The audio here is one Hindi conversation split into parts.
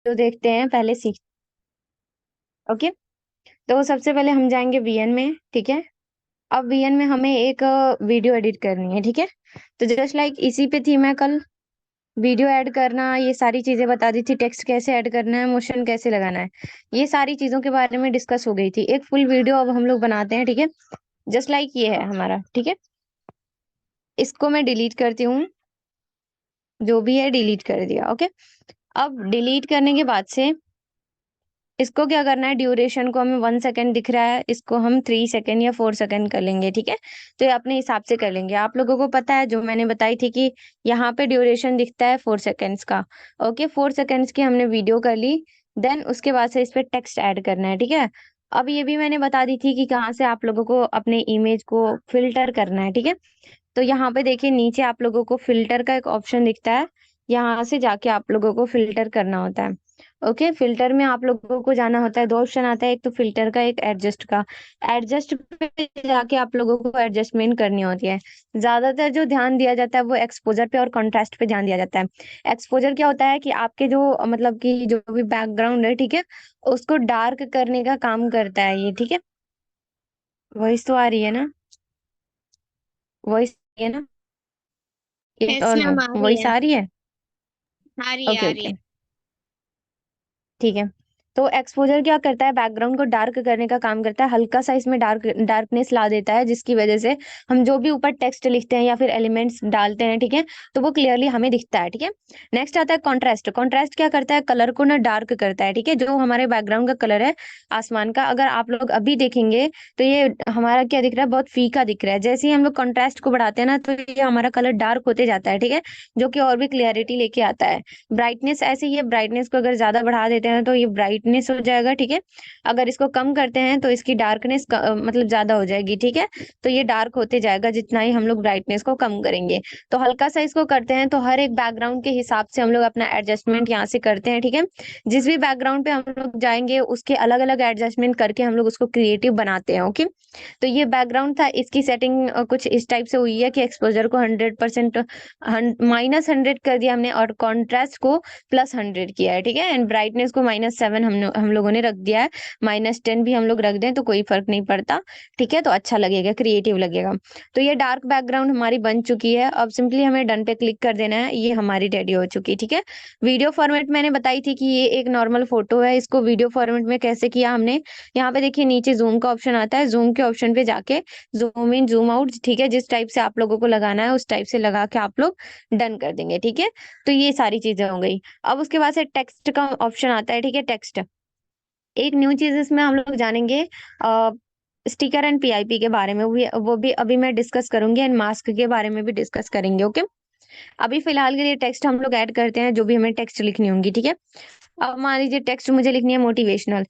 तो देखते हैं पहले सीख। ओके, तो सबसे पहले हम जाएंगे वीएन में, ठीक है। अब वीएन में हमें एक वीडियो एडिट करनी है, ठीक है। तो जस्ट लाइक इसी पे थी मैं कल, वीडियो ऐड करना, ये सारी चीजें बता दी थी, टेक्स्ट कैसे ऐड करना है, मोशन कैसे लगाना है, ये सारी चीजों के बारे में डिस्कस हो गई थी। एक फुल वीडियो अब हम लोग बनाते हैं, ठीक है। जस्ट लाइक ये है हमारा, ठीक है। इसको मैं डिलीट करती हूँ, जो भी है डिलीट कर दिया, ओके। अब डिलीट करने के बाद से इसको क्या करना है, ड्यूरेशन को हमें 1 सेकेंड दिख रहा है, इसको हम 3 सेकेंड या 4 सेकेंड कर लेंगे, ठीक है। तो ये अपने हिसाब से कर लेंगे। आप लोगों को पता है जो मैंने बताई थी कि यहाँ पे ड्यूरेशन दिखता है 4 सेकेंड्स का। ओके, 4 सेकेंड्स की हमने वीडियो कर ली। देन उसके बाद से इस पे टेक्स्ट ऐड करना है, ठीक है। अब ये भी मैंने बता दी थी कि कहाँ से आप लोगों को अपने इमेज को फिल्टर करना है, ठीक है। तो यहाँ पे देखिए नीचे आप लोगों को फिल्टर का एक ऑप्शन दिखता है, यहाँ से जाके आप लोगों को फिल्टर करना होता है। ओके, फिल्टर में आप लोगों को जाना होता है, दो ऑप्शन आता है, एक तो फिल्टर का, एक एडजस्ट का। एडजस्ट पे जाके आप लोगों को एडजस्टमेंट करनी होती है। ज्यादातर जो ध्यान दिया जाता है वो एक्सपोजर पे और कंट्रास्ट पे ध्यान दिया जाता है। एक्सपोजर क्या होता है कि आपके जो मतलब कि जो भी बैकग्राउंड है, ठीक है, उसको डार्क करने का काम करता है ये, ठीक है। वॉइस तो आ रही है ना, वॉइस है ना, यस यस और नो, मैम, आ रही वॉइस है। आ रही है। आ रही है, ओके आ रही है। ओके, ठीक है। तो एक्सपोजर क्या करता है, बैकग्राउंड को डार्क करने का काम करता है, हल्का सा इसमें डार्कनेस ला देता है, जिसकी वजह से हम जो भी ऊपर टेक्स्ट लिखते हैं या फिर एलिमेंट्स डालते हैं, ठीक है, तो वो क्लियरली हमें दिखता है, ठीक है। नेक्स्ट आता है कॉन्ट्रास्ट। कॉन्ट्रास्ट क्या करता है, कलर को ना डार्क करता है, ठीक है। जो हमारे बैकग्राउंड का कलर है आसमान का, अगर आप लोग अभी देखेंगे तो ये हमारा क्या दिख रहा है, बहुत फीका दिख रहा है। जैसे ही हम लोग कॉन्ट्रास्ट को बढ़ाते हैं ना, तो ये हमारा कलर डार्क होते जाता है, ठीक है, जो कि और भी क्लियरिटी लेके आता है। ब्राइटनेस ऐसे ही है, ब्राइटनेस को अगर ज्यादा बढ़ा देते हैं तो ये ब्राइटनेस हो जाएगा, ठीक है। अगर इसको कम करते हैं तो इसकी डार्कनेस मतलब ज्यादा हो जाएगी, ठीक है। तो ये डार्क होते जाएगा जितना ही हम लोग ब्राइटनेस को कम करेंगे। तो हल्का सा इसको करते हैं, तो हर एक बैकग्राउंड के हिसाब से हम लोग अपना एडजस्टमेंट यहाँ से करते हैं, ठीक है। जिस भी बैकग्राउंड पे हम लोग जाएंगे उसके अलग अलग एडजस्टमेंट करके हम लोग उसको क्रिएटिव बनाते हैं, ओके। तो ये बैकग्राउंड था, इसकी सेटिंग कुछ इस टाइप से हुई है कि एक्सपोजर को 100% -100 कर दिया हमने, और कॉन्ट्रास्ट को +100 किया है, ठीक है। एंड ब्राइटनेस को -7 हम लोगों ने रख दिया है। -10 भी हम लोग रख दें तो कोई फर्क नहीं पड़ता, ठीक है। तो अच्छा लगेगा, क्रिएटिव लगेगा। तो ये डार्क बैकग्राउंड हमारी बन चुकी है। अब सिंपली हमें डन पे क्लिक कर देना है, ये हमारी रेडी हो चुकी है, ठीक है। वीडियो फॉर्मेट मैंने बताई थी कि ये एक नॉर्मल फोटो है, इसको वीडियो फॉर्मेट में कैसे किया हमने, यहाँ पे देखिए नीचे जूम का ऑप्शन आता है, जूम के ऑप्शन पे जाके जूम इन जूम आउट, ठीक है, जिस टाइप से आप लोगों को लगाना है उस टाइप से लगा के आप लोग डन कर देंगे, ठीक है। तो ये सारी चीजें हो गई। अब उसके बाद से टेक्स्ट का ऑप्शन आता है, ठीक है, टेक्स्ट। एक न्यू चीज इसमें हम लोग जानेंगे, स्टिकर एंड पीआईपी के बारे में, वो भी अभी मैं डिस्कस करूंगी, एंड मास्क के बारे में भी डिस्कस करेंगे, ओके। अभी फिलहाल के लिए टेक्स्ट हम लोग ऐड करते हैं, जो भी हमें टेक्स्ट लिखनी होंगी, ठीक है। अब मान लीजिए टेक्स्ट मुझे लिखनी है मोटिवेशनल,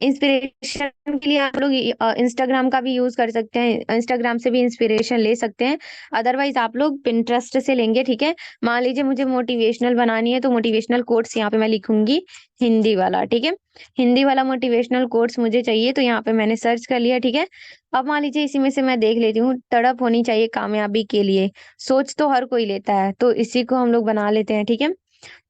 इंस्पिरेशन के लिए आप लोग इंस्टाग्राम का भी यूज कर सकते हैं, इंस्टाग्राम से भी इंस्पिरेशन ले सकते हैं। अदरवाइज आप लोग पिंटरेस्ट से लेंगे, ठीक है। मान लीजिए मुझे मोटिवेशनल बनानी है, तो मोटिवेशनल कोट्स यहाँ पे मैं लिखूंगी हिंदी वाला, ठीक है। हिंदी वाला मोटिवेशनल कोट्स मुझे चाहिए, तो यहाँ पे मैंने सर्च कर लिया, ठीक है। अब मान लीजिए इसी में से मैं देख लेती हूँ, तड़प होनी चाहिए कामयाबी के लिए, सोच तो हर कोई लेता है, तो इसी को हम लोग बना लेते हैं, ठीक है।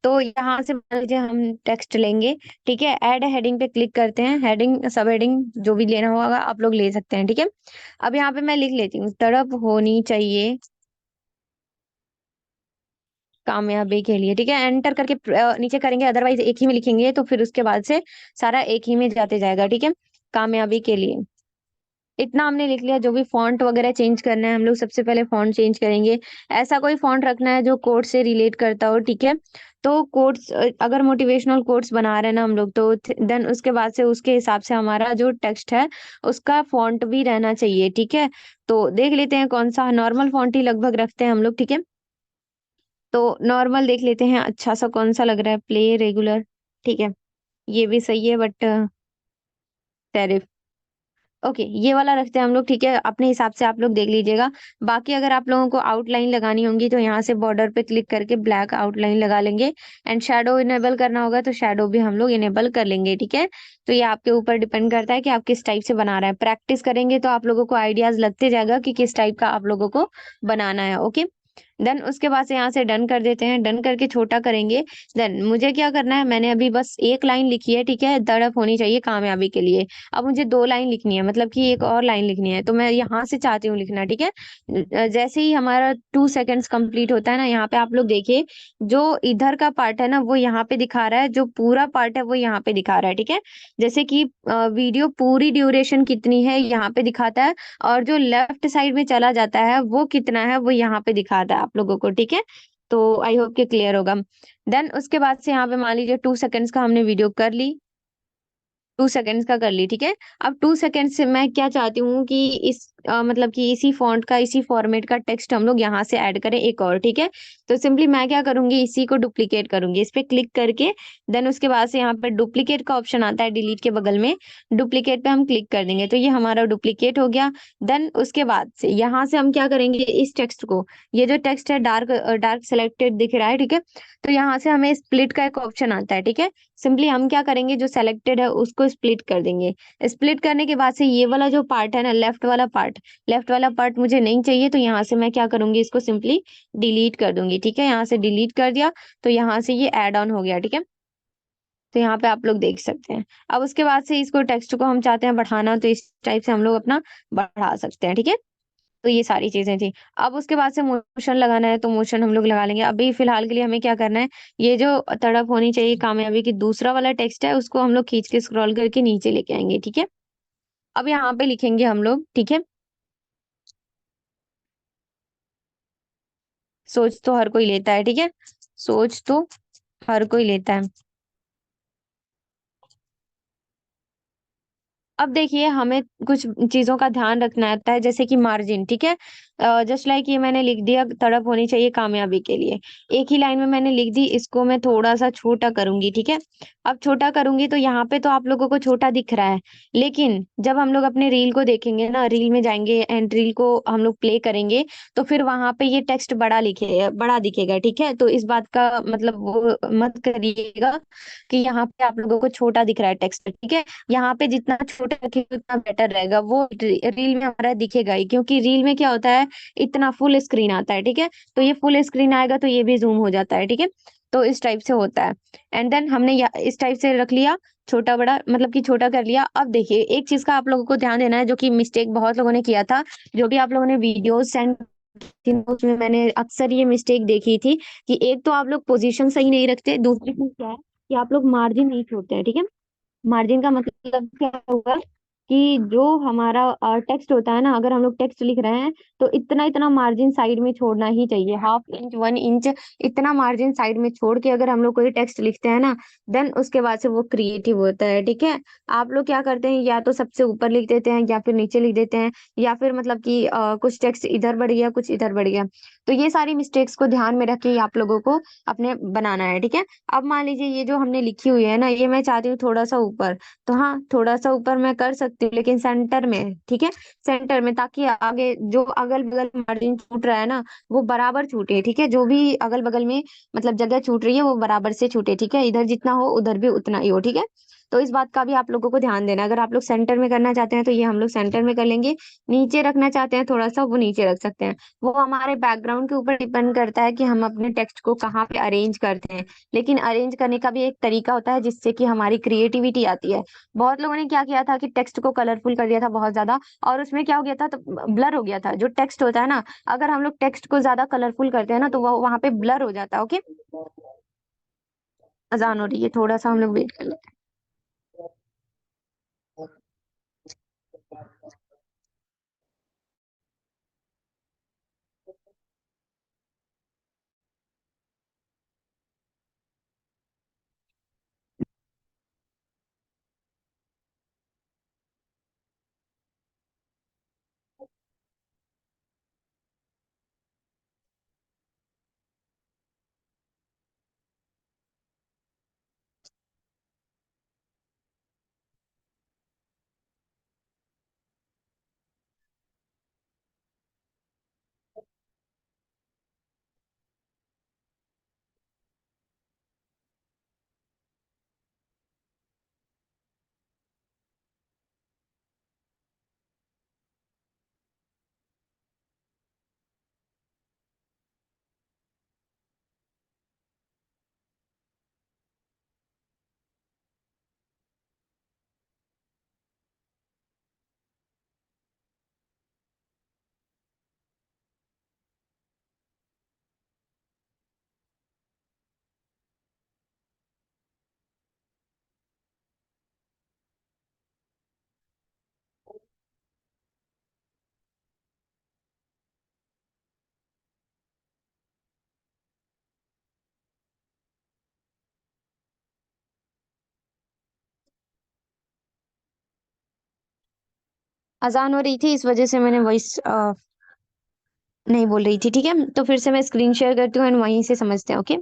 तो यहाँ से मान लीजिए हम टेक्स्ट लेंगे, ठीक है। ऐड हेडिंग पे क्लिक करते हैं, हेडिंग सब हेडिंग जो भी लेना होगा आप लोग ले सकते हैं, ठीक है। अब यहाँ पे मैं लिख लेती हूँ, तड़प होनी चाहिए कामयाबी के लिए, ठीक है। एंटर करके नीचे करेंगे, अदरवाइज एक ही में लिखेंगे तो फिर उसके बाद से सारा एक ही में जाते जाएगा, ठीक है। कामयाबी के लिए इतना हमने लिख लिया। जो भी फॉन्ट वगैरह चेंज करना है हम लोग सबसे पहले फॉन्ट चेंज करेंगे। ऐसा कोई फॉन्ट रखना है जो कोड से रिलेट करता हो, ठीक है। तो कोड्स, अगर मोटिवेशनल कोड्स बना रहे हैं ना हम लोग, तो देन उसके बाद से उसके हिसाब से हमारा जो टेक्स्ट है उसका फॉन्ट भी रहना चाहिए, ठीक है। तो देख लेते हैं कौन सा, नॉर्मल फॉन्ट ही लगभग रखते हैं हम लोग, ठीक है। तो नॉर्मल देख लेते हैं अच्छा सा कौन सा लग रहा है, प्ले रेगुलर, ठीक है, ये भी सही है, बट सेरिफ, ओके, ये वाला रखते हैं हम लोग, ठीक है। अपने हिसाब से आप लोग देख लीजिएगा। बाकी अगर आप लोगों को आउटलाइन लगानी होंगी तो यहाँ से बॉर्डर पे क्लिक करके ब्लैक आउटलाइन लगा लेंगे। एंड शैडो इनेबल करना होगा तो शैडो भी हम लोग इनेबल कर लेंगे, ठीक है। तो ये आपके ऊपर डिपेंड करता है कि आप किस टाइप से बना रहे हैं। प्रैक्टिस करेंगे तो आप लोगों को आइडियाज लगते जाएगा कि किस टाइप का आप लोगों को बनाना है, ओके। देन उसके बाद से यहाँ से डन कर देते हैं, डन करके छोटा करेंगे। देन मुझे क्या करना है, मैंने अभी बस एक लाइन लिखी है, ठीक है, तड़प होनी चाहिए कामयाबी के लिए। अब मुझे दो लाइन लिखनी है, मतलब कि एक और लाइन लिखनी है, तो मैं यहाँ से चाहती हूँ लिखना, ठीक है। जैसे ही हमारा 2 सेकेंड्स कंप्लीट होता है ना, यहाँ पे आप लोग देखिए, जो इधर का पार्ट है ना वो यहाँ पे दिखा रहा है, जो पूरा पार्ट है वो यहाँ पे दिखा रहा है, ठीक है। जैसे कि वीडियो पूरी ड्यूरेशन कितनी है यहाँ पे दिखाता है, और जो लेफ्ट साइड में चला जाता है वो कितना है वो यहाँ पे दिखाता है आप लोगों को, ठीक है। तो आई होप कि क्लियर होगा। देन उसके बाद से यहाँ पे मान लीजिए 2 सेकेंड्स का हमने वीडियो कर ली, 2 सेकेंड्स का कर ली, ठीक है। अब 2 सेकेंड से मैं क्या चाहती हूँ कि मतलब कि इसी फॉन्ट का, इसी फॉर्मेट का टेक्स्ट हम लोग यहाँ से ऐड करें एक और, ठीक है। तो सिंपली मैं क्या करूंगी, इसी को डुप्लीकेट करूंगी, इस पे क्लिक करके देन उसके बाद से यहाँ पे डुप्लीकेट का ऑप्शन आता है डिलीट के बगल में, डुप्लीकेट पे हम क्लिक कर देंगे तो ये हमारा डुप्लीकेट हो गया। देन उसके बाद से यहाँ से हम क्या करेंगे, इस टेक्स्ट को, ये जो टेक्स्ट है डार्क डार्क सेलेक्टेड दिख रहा है, ठीक है। तो यहाँ से हमें स्प्लिट का एक ऑप्शन आता है, ठीक है। सिंपली हम क्या करेंगे, जो सेलेक्टेड है उसको स्प्लिट कर देंगे। स्प्लिट करने के बाद से ये वाला जो पार्ट है ना, लेफ्ट वाला पार्ट मुझे नहीं चाहिए, तो यहाँ से मैं क्या करूंगी, इसको सिंपली डिलीट कर दूंगी, ठीक है। यहाँ से डिलीट कर दिया, तो यहाँ से ये ऐड ऑन हो गया, ठीक है। तो यहाँ पे आप लोग देख सकते हैं। अब उसके बाद से इसको, टेक्स्ट को हम चाहते हैं बढ़ाना, तो इस टाइप से हम लोग अपना बढ़ा सकते हैं, ठीक है। तो ये सारी चीजें थी। अब उसके बाद से मोशन लगाना है तो मोशन हम लोग लगा लेंगे। अभी फिलहाल के लिए हमें क्या करना है, ये जो तड़प होनी चाहिए कामयाबी की दूसरा वाला टेक्स्ट है उसको हम लोग खींच के स्क्रॉल करके नीचे लेके आएंगे, ठीक है। अब यहाँ पे लिखेंगे हम लोग, ठीक है। सोच तो हर कोई लेता है, ठीक है। सोच तो हर कोई लेता है। अब देखिए, हमें कुछ चीजों का ध्यान रखना होता है, जैसे कि मार्जिन, ठीक है। जस्ट लाइक ये मैंने लिख दिया, तड़प होनी चाहिए कामयाबी के लिए, एक ही लाइन में मैंने लिख दी, इसको मैं थोड़ा सा छोटा करूंगी, ठीक है। अब छोटा करूंगी तो यहाँ पे तो आप लोगों को छोटा दिख रहा है, लेकिन जब हम लोग अपने रील को देखेंगे ना, रील में जाएंगे एंड रील को हम लोग प्ले करेंगे, तो फिर वहां पे ये टेक्स्ट बड़ा दिखेगा, ठीक है। तो इस बात का मतलब वो मत करिएगा कि यहाँ पे आप लोगों को छोटा दिख रहा है टेक्स्ट, ठीक है। यहाँ पे जितना छोटा रखेगा उतना बेटर रहेगा, वो रील में हमारा दिखेगा ही, क्योंकि रील में क्या होता है, इतना फुल स्क्रीन आता है, ठीक है। तो ये फुल स्क्रीन आएगा तो ये भी जूम हो जाता है, ठीक है। तो इस टाइप से होता है। एंड देन हमने इस टाइप से रख लिया, छोटा बड़ा मतलब कि छोटा कर लिया। अब देखिए, एक चीज का आप लोगों को ध्यान देना है, जो कि मिस्टेक बहुत लोगों ने किया था, जो भी आप लोगों ने वीडियो सेंड थी ना, उसमें मैंने अक्सर ये मिस्टेक देखी थी कि एक तो आप लोग पोजीशन सही नहीं रखते, दूसरी चीज क्या है कि आप लोग मार्जिन नहीं छोड़ते हैं, ठीक है। मार्जिन का मतलब क्या होगा कि जो हमारा टेक्स्ट होता है ना, अगर हम लोग टेक्स्ट लिख रहे हैं तो इतना इतना मार्जिन साइड में छोड़ना ही चाहिए, 1/2 इंच 1 इंच, इतना मार्जिन साइड में छोड़ के अगर हम लोग कोई टेक्स्ट लिखते हैं ना, देन उसके बाद से वो क्रिएटिव होता है, ठीक है। आप लोग क्या करते हैं, या तो सबसे ऊपर लिख देते हैं या फिर नीचे लिख देते हैं, या फिर मतलब कि कुछ टेक्स्ट इधर बढ़ गया कुछ इधर बढ़ गया। तो ये सारी मिस्टेक्स को ध्यान में रख के ही आप लोगों को अपने बनाना है, ठीक है। अब मान लीजिए ये जो हमने लिखी हुई है ना, ये मैं चाहती हूँ थोड़ा सा ऊपर, तो हाँ थोड़ा सा ऊपर मैं कर सकती हूँ, लेकिन सेंटर में, ठीक है। सेंटर में, ताकि आगे जो अगल बगल मार्जिन छूट रहा है ना, वो बराबर छूटे, ठीक है। जो भी अगल बगल में मतलब जगह छूट रही है वो बराबर से छूटे, ठीक है। इधर जितना हो उधर भी उतना ही हो, ठीक है। तो इस बात का भी आप लोगों को ध्यान देना है। अगर आप लोग सेंटर में करना चाहते हैं तो ये हम लोग सेंटर में कर लेंगे, नीचे रखना चाहते हैं थोड़ा सा, वो नीचे रख सकते हैं। वो हमारे बैकग्राउंड के ऊपर डिपेंड करता है कि हम अपने टेक्स्ट को कहाँ पे अरेंज करते हैं। लेकिन अरेंज करने का भी एक तरीका होता है जिससे कि हमारी क्रिएटिविटी आती है। बहुत लोगों ने क्या किया था कि टेक्स्ट को कलरफुल कर दिया था बहुत ज्यादा, और उसमें क्या हो गया था, तो ब्लर हो गया था जो टेक्स्ट होता है ना। अगर हम लोग टेक्स्ट को ज्यादा कलरफुल करते हैं ना, तो वो वहां पे ब्लर हो जाता है, ओके। अजान हो रही है, थोड़ा सा हम लोग वेट कर लेते अजान हो रही थी, इस वजह से मैंने वॉइस नहीं बोल रही थी, ठीक है। तो फिर से मैं स्क्रीन शेयर करती हूँ एंड वहीं से समझते हैं, ओके।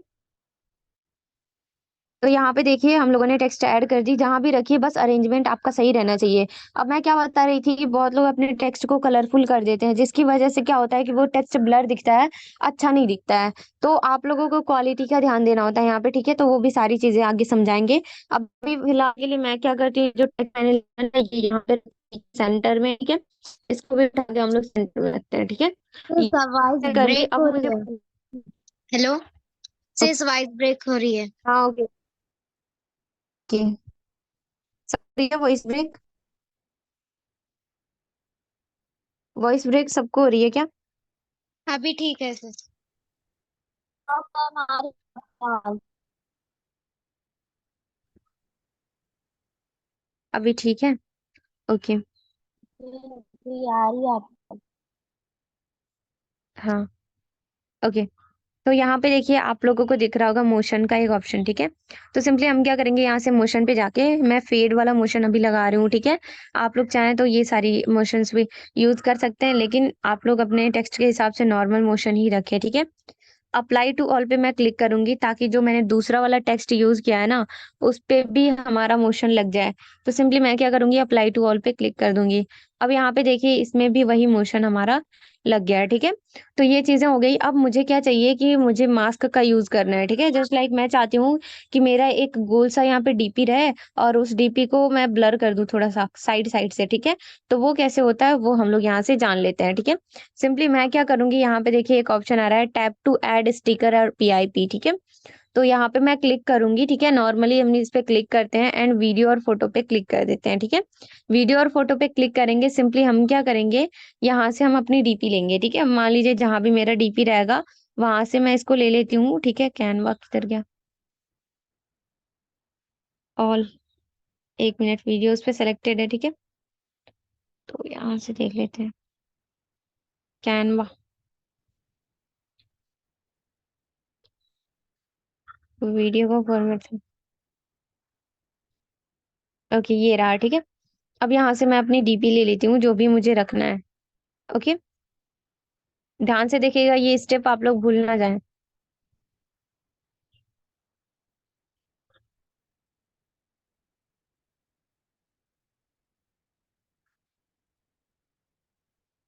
तो यहाँ पे देखिए हम लोगों ने टेक्स्ट ऐड कर दी, जहां भी रखिए बस अरेंजमेंट आपका सही रहना चाहिए। अब मैं क्या बता रही थी कि बहुत लोग अपने टेक्स्ट को कलरफुल कर देते हैं, जिसकी वजह से क्या होता है कि वो टेक्स्ट ब्लर दिखता है, अच्छा नहीं दिखता है। तो आप लोगों को क्वालिटी का ध्यान देना होता है यहाँ पे, ठीक है। तो वो भी सारी चीजें आगे समझाएंगे। अभी फिलहाल के लिए मैं क्या करती हूँ, जो टेक्स्ट मैंने लिखा है ये यहाँ पे सेंटर में, ठीक है। इसको भी उठा के हम लोग सेंटर में रखते हैं, ठीक है। सिस ये आवाज मैं कर ली, ब्रेक अब हो मुझे। रही है। हेलो। सिस आवाज ब्रेक हो रही है। हाँ, okay. Voice break, voice break सबको हो रही है क्या? अभी ठीक है सिस। अब मैम आ रही है आवाज। अभी ठीक है, ओके। जी आ रही है आपको। हाँ, ओके। तो यहाँ पे देखिए आप लोगों को दिख रहा होगा मोशन का एक ऑप्शन, ठीक है। तो सिंपली हम क्या करेंगे, यहाँ से मोशन पे जाके मैं फेड वाला मोशन अभी लगा रही हूँ, ठीक है। आप लोग चाहें तो ये सारी मोशंस भी यूज कर सकते हैं, लेकिन आप लोग अपने टेक्स्ट के हिसाब से नॉर्मल मोशन ही रखें, ठीक है। अप्लाई टू ऑल पे मैं क्लिक करूंगी, ताकि जो मैंने दूसरा वाला टेक्स्ट यूज किया है ना, उस पे भी हमारा मोशन लग जाए। तो सिंपली मैं क्या करूंगी, अप्लाई टू ऑल पे क्लिक कर दूंगी। अब यहाँ पे देखिए इसमें भी वही मोशन हमारा लग गया है, ठीक है। तो ये चीजें हो गई। अब मुझे क्या चाहिए कि मुझे मास्क का यूज करना है, ठीक है। जस्ट लाइक मैं चाहती हूँ कि मेरा एक गोल सा यहाँ पे डीपी रहे, और उस डीपी को मैं ब्लर कर दूं थोड़ा सा साइड साइड से, ठीक है। तो वो कैसे होता है वो हम लोग यहाँ से जान लेते हैं, ठीक है। सिंपली मैं क्या करूंगी, यहाँ पे देखिए एक ऑप्शन आ रहा है टैप टू ऐड स्टिकर और पीआईपी, ठीक है। तो यहाँ पे मैं क्लिक करूंगी, ठीक है। नॉर्मली हम इस पे क्लिक करते हैं एंड वीडियो और फोटो पे क्लिक कर देते हैं, ठीक है। वीडियो और फोटो पे क्लिक करेंगे, सिंपली हम क्या करेंगे, यहाँ से हम अपनी डीपी लेंगे, ठीक है। मान लीजिए जहां भी मेरा डीपी रहेगा वहां से मैं इसको ले लेती हूँ, ठीक है। कैनवा किधर गया, ऑल, एक मिनट, वीडियोस पे सिलेक्टेड है, ठीक है। तो यहाँ से देख लेते हैं, कैनवा, वीडियो का फॉर्मेट, ओके ये रहा, ठीक है। अब यहाँ से मैं अपनी डीपी ले लेती हूँ जो भी मुझे रखना है, ओके। ध्यान से देखिएगा, ये स्टेप आप लोग भूल ना जाएं।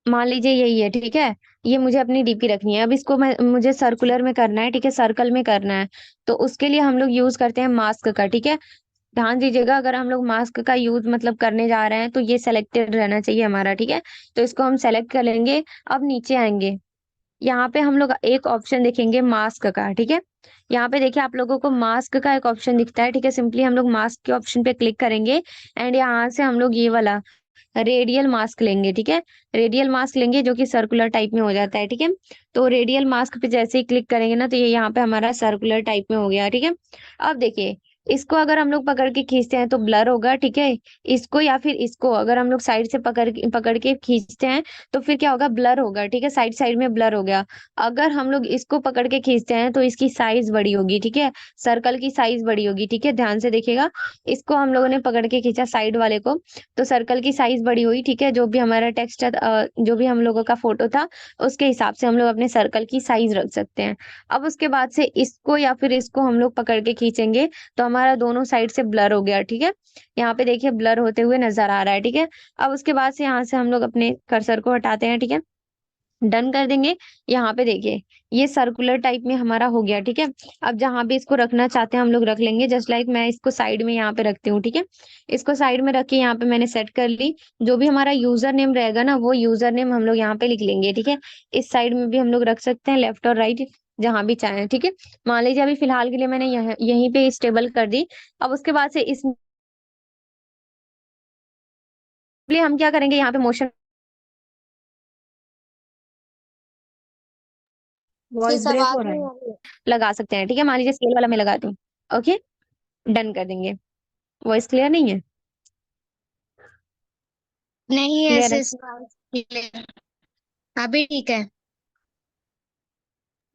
मान लीजिए यही है, ठीक है। ये मुझे अपनी डीपी रखनी है, अब इसको मैं मुझे सर्कुलर में करना है, ठीक है, सर्कल में करना है। तो उसके लिए हम लोग यूज करते हैं मास्क का, ठीक है। ध्यान दीजिएगा, अगर हम लोग मास्क का यूज मतलब करने जा रहे हैं तो ये सेलेक्टेड रहना चाहिए हमारा, ठीक है। तो इसको हम सेलेक्ट कर लेंगे। अब नीचे आएंगे, यहाँ पे हम लोग एक ऑप्शन देखेंगे मास्क का, ठीक है। यहाँ पे देखिए आप लोगों को मास्क का एक ऑप्शन दिखता है, ठीक है। सिंपली हम लोग मास्क के ऑप्शन पे क्लिक करेंगे एंड यहाँ से हम लोग ये वाला रेडियल मास्क लेंगे, ठीक है। रेडियल मास्क लेंगे जो कि सर्कुलर टाइप में हो जाता है, ठीक है। तो रेडियल मास्क पे जैसे ही क्लिक करेंगे ना, तो ये यहाँ पे हमारा सर्कुलर टाइप में हो गया, ठीक है। अब देखिए इसको अगर हम लोग पकड़ के खींचते हैं तो ब्लर होगा, ठीक है। इसको या फिर इसको अगर हम लोग साइड से पकड़ के खींचते हैं तो फिर क्या होगा, ब्लर होगा, ठीक है। साइड साइड में ब्लर हो गया। अगर हम लोग इसको पकड़ के खींचते हैं तो इसकी साइज बड़ी होगी, ठीक है। सर्कल की साइज बड़ी होगी, ठीक है। ध्यान से देखिएगा, इसको हम लोगों ने पकड़ के खींचा साइड वाले को, तो सर्कल की साइज बड़ी हुई, ठीक है। जो भी हमारा टेक्स्ट जो भी हम लोगों का फोटो था उसके हिसाब से हम लोग अपने सर्कल की साइज रख सकते हैं। अब उसके बाद से इसको या फिर इसको हम लोग पकड़ के खींचेंगे तो हमारा दोनों साइड से ब्लर हो गया, ठीक है। यहाँ पे देखिए ब्लर होते हुए नजर आ रहा है, ठीक है। अब उसके बाद से यहाँ से हम लोग अपने कर्सर को हटाते हैं, ठीक है। डन कर देंगे। यहाँ पे देखिए ये सर्कुलर टाइप में हमारा हो गया, ठीक है। अब जहां भी इसको रखना चाहते हैं हम लोग रख लेंगे, जस्ट लाइक मैं इसको साइड में यहाँ पे रखती हूँ, ठीक है। इसको साइड में रख के यहाँ पे मैंने सेट कर ली। जो भी हमारा यूजर नेम रहेगा ना, वो यूजर नेम हम लोग यहाँ पे लिख लेंगे, ठीक है। इस साइड में भी हम लोग रख सकते हैं, लेफ्ट और राइट जहां भी चाहें, ठीक है। मान लीजिए अभी फिलहाल के लिए मैंने यहीं पे स्टेबल कर दी। अब उसके बाद से इसलिए हम क्या करेंगे, यहाँ पे मोशन वॉइस सिस ब्रेक आवाज हो रहा नहीं है, आ रही है। लगा सकते हैं, ठीक है। मान लीजिए स्केल वाला मैं लगाती हूँ, ओके। डन कर देंगे। वॉइस क्लियर नहीं है? नहीं है क्लियर है? सिस आवाज क्लियर। अभी ठीक है।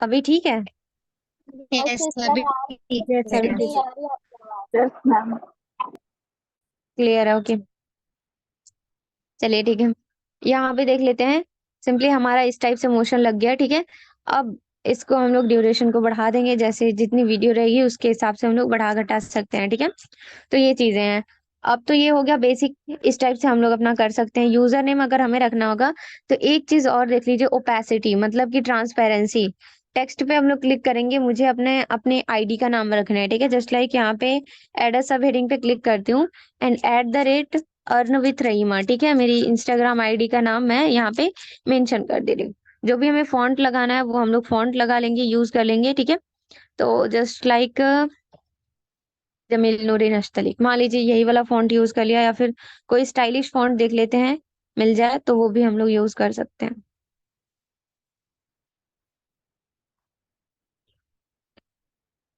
अभी ठीक है? यस सिस अभी पर आ ठीक है क्लियर है, सर। नहीं आ रही आपकी आवाज। Yes ma'am. क्लियर है, ओके। चलिए ठीक है। यहाँ पे देख लेते हैं, सिंपली हमारा इस टाइप से मोशन लग गया, ठीक है। अब इसको हम लोग ड्यूरेशन को बढ़ा देंगे, जैसे जितनी वीडियो रहेगी उसके हिसाब से हम लोग बढ़ा घटा सकते हैं, ठीक है। तो ये चीजें हैं। अब तो ये हो गया बेसिक, इस टाइप से हम लोग अपना कर सकते हैं। यूजर नेम अगर हमें रखना होगा तो एक चीज और देख लीजिए, ओपेसिटी मतलब कि ट्रांसपेरेंसी। टेक्स्ट पे हम लोग क्लिक करेंगे, मुझे अपने अपने आईडी का नाम रखना है, ठीक है। जस्ट लाइक यहाँ पे एड अ सब हेडिंग पे क्लिक करती हूँ, एंड @ अर्न विथ रहीमा, ठीक है। मेरी इंस्टाग्राम आईडी का नाम मैं यहाँ पे मेंशन कर दे रही हूँ। जो भी हमें फॉन्ट लगाना है वो हम लोग फॉन्ट लगा लेंगे, यूज कर लेंगे, ठीक है। तो जस्ट लाइक जमील नूरी नश्तली, मान लीजिए यही वाला फॉन्ट यूज कर लिया, या फिर कोई स्टाइलिश फॉन्ट देख लेते हैं, मिल जाए तो वो भी हम लोग यूज कर सकते हैं।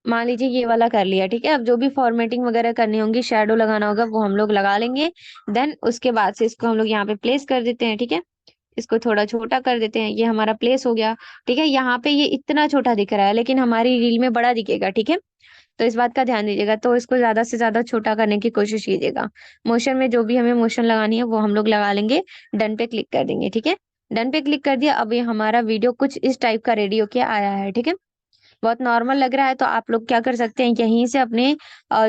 मान लीजिए ये वाला कर लिया, ठीक है। अब जो भी फॉर्मेटिंग वगैरह करनी होगी, शेडो लगाना होगा, वो हम लोग लगा लेंगे। देन उसके बाद से इसको हम लोग यहाँ पे प्लेस कर देते हैं, ठीक है। इसको थोड़ा छोटा कर देते हैं, ये हमारा प्लेस हो गया, ठीक है। यहाँ पे ये इतना छोटा दिख रहा है, लेकिन हमारी रील में बड़ा दिखेगा, ठीक है। तो इस बात का ध्यान दीजिएगा, तो इसको ज्यादा से ज्यादा छोटा करने की कोशिश कीजिएगा। मोशन में जो भी हमें मोशन लगानी है वो हम लोग लगा लेंगे। डन पे क्लिक कर देंगे, ठीक है। डन पे क्लिक कर दिया, अब ये हमारा वीडियो कुछ इस टाइप का रेडी होके आया है, ठीक है। बहुत नॉर्मल लग रहा है, तो आप लोग क्या कर सकते हैं, यहीं से अपने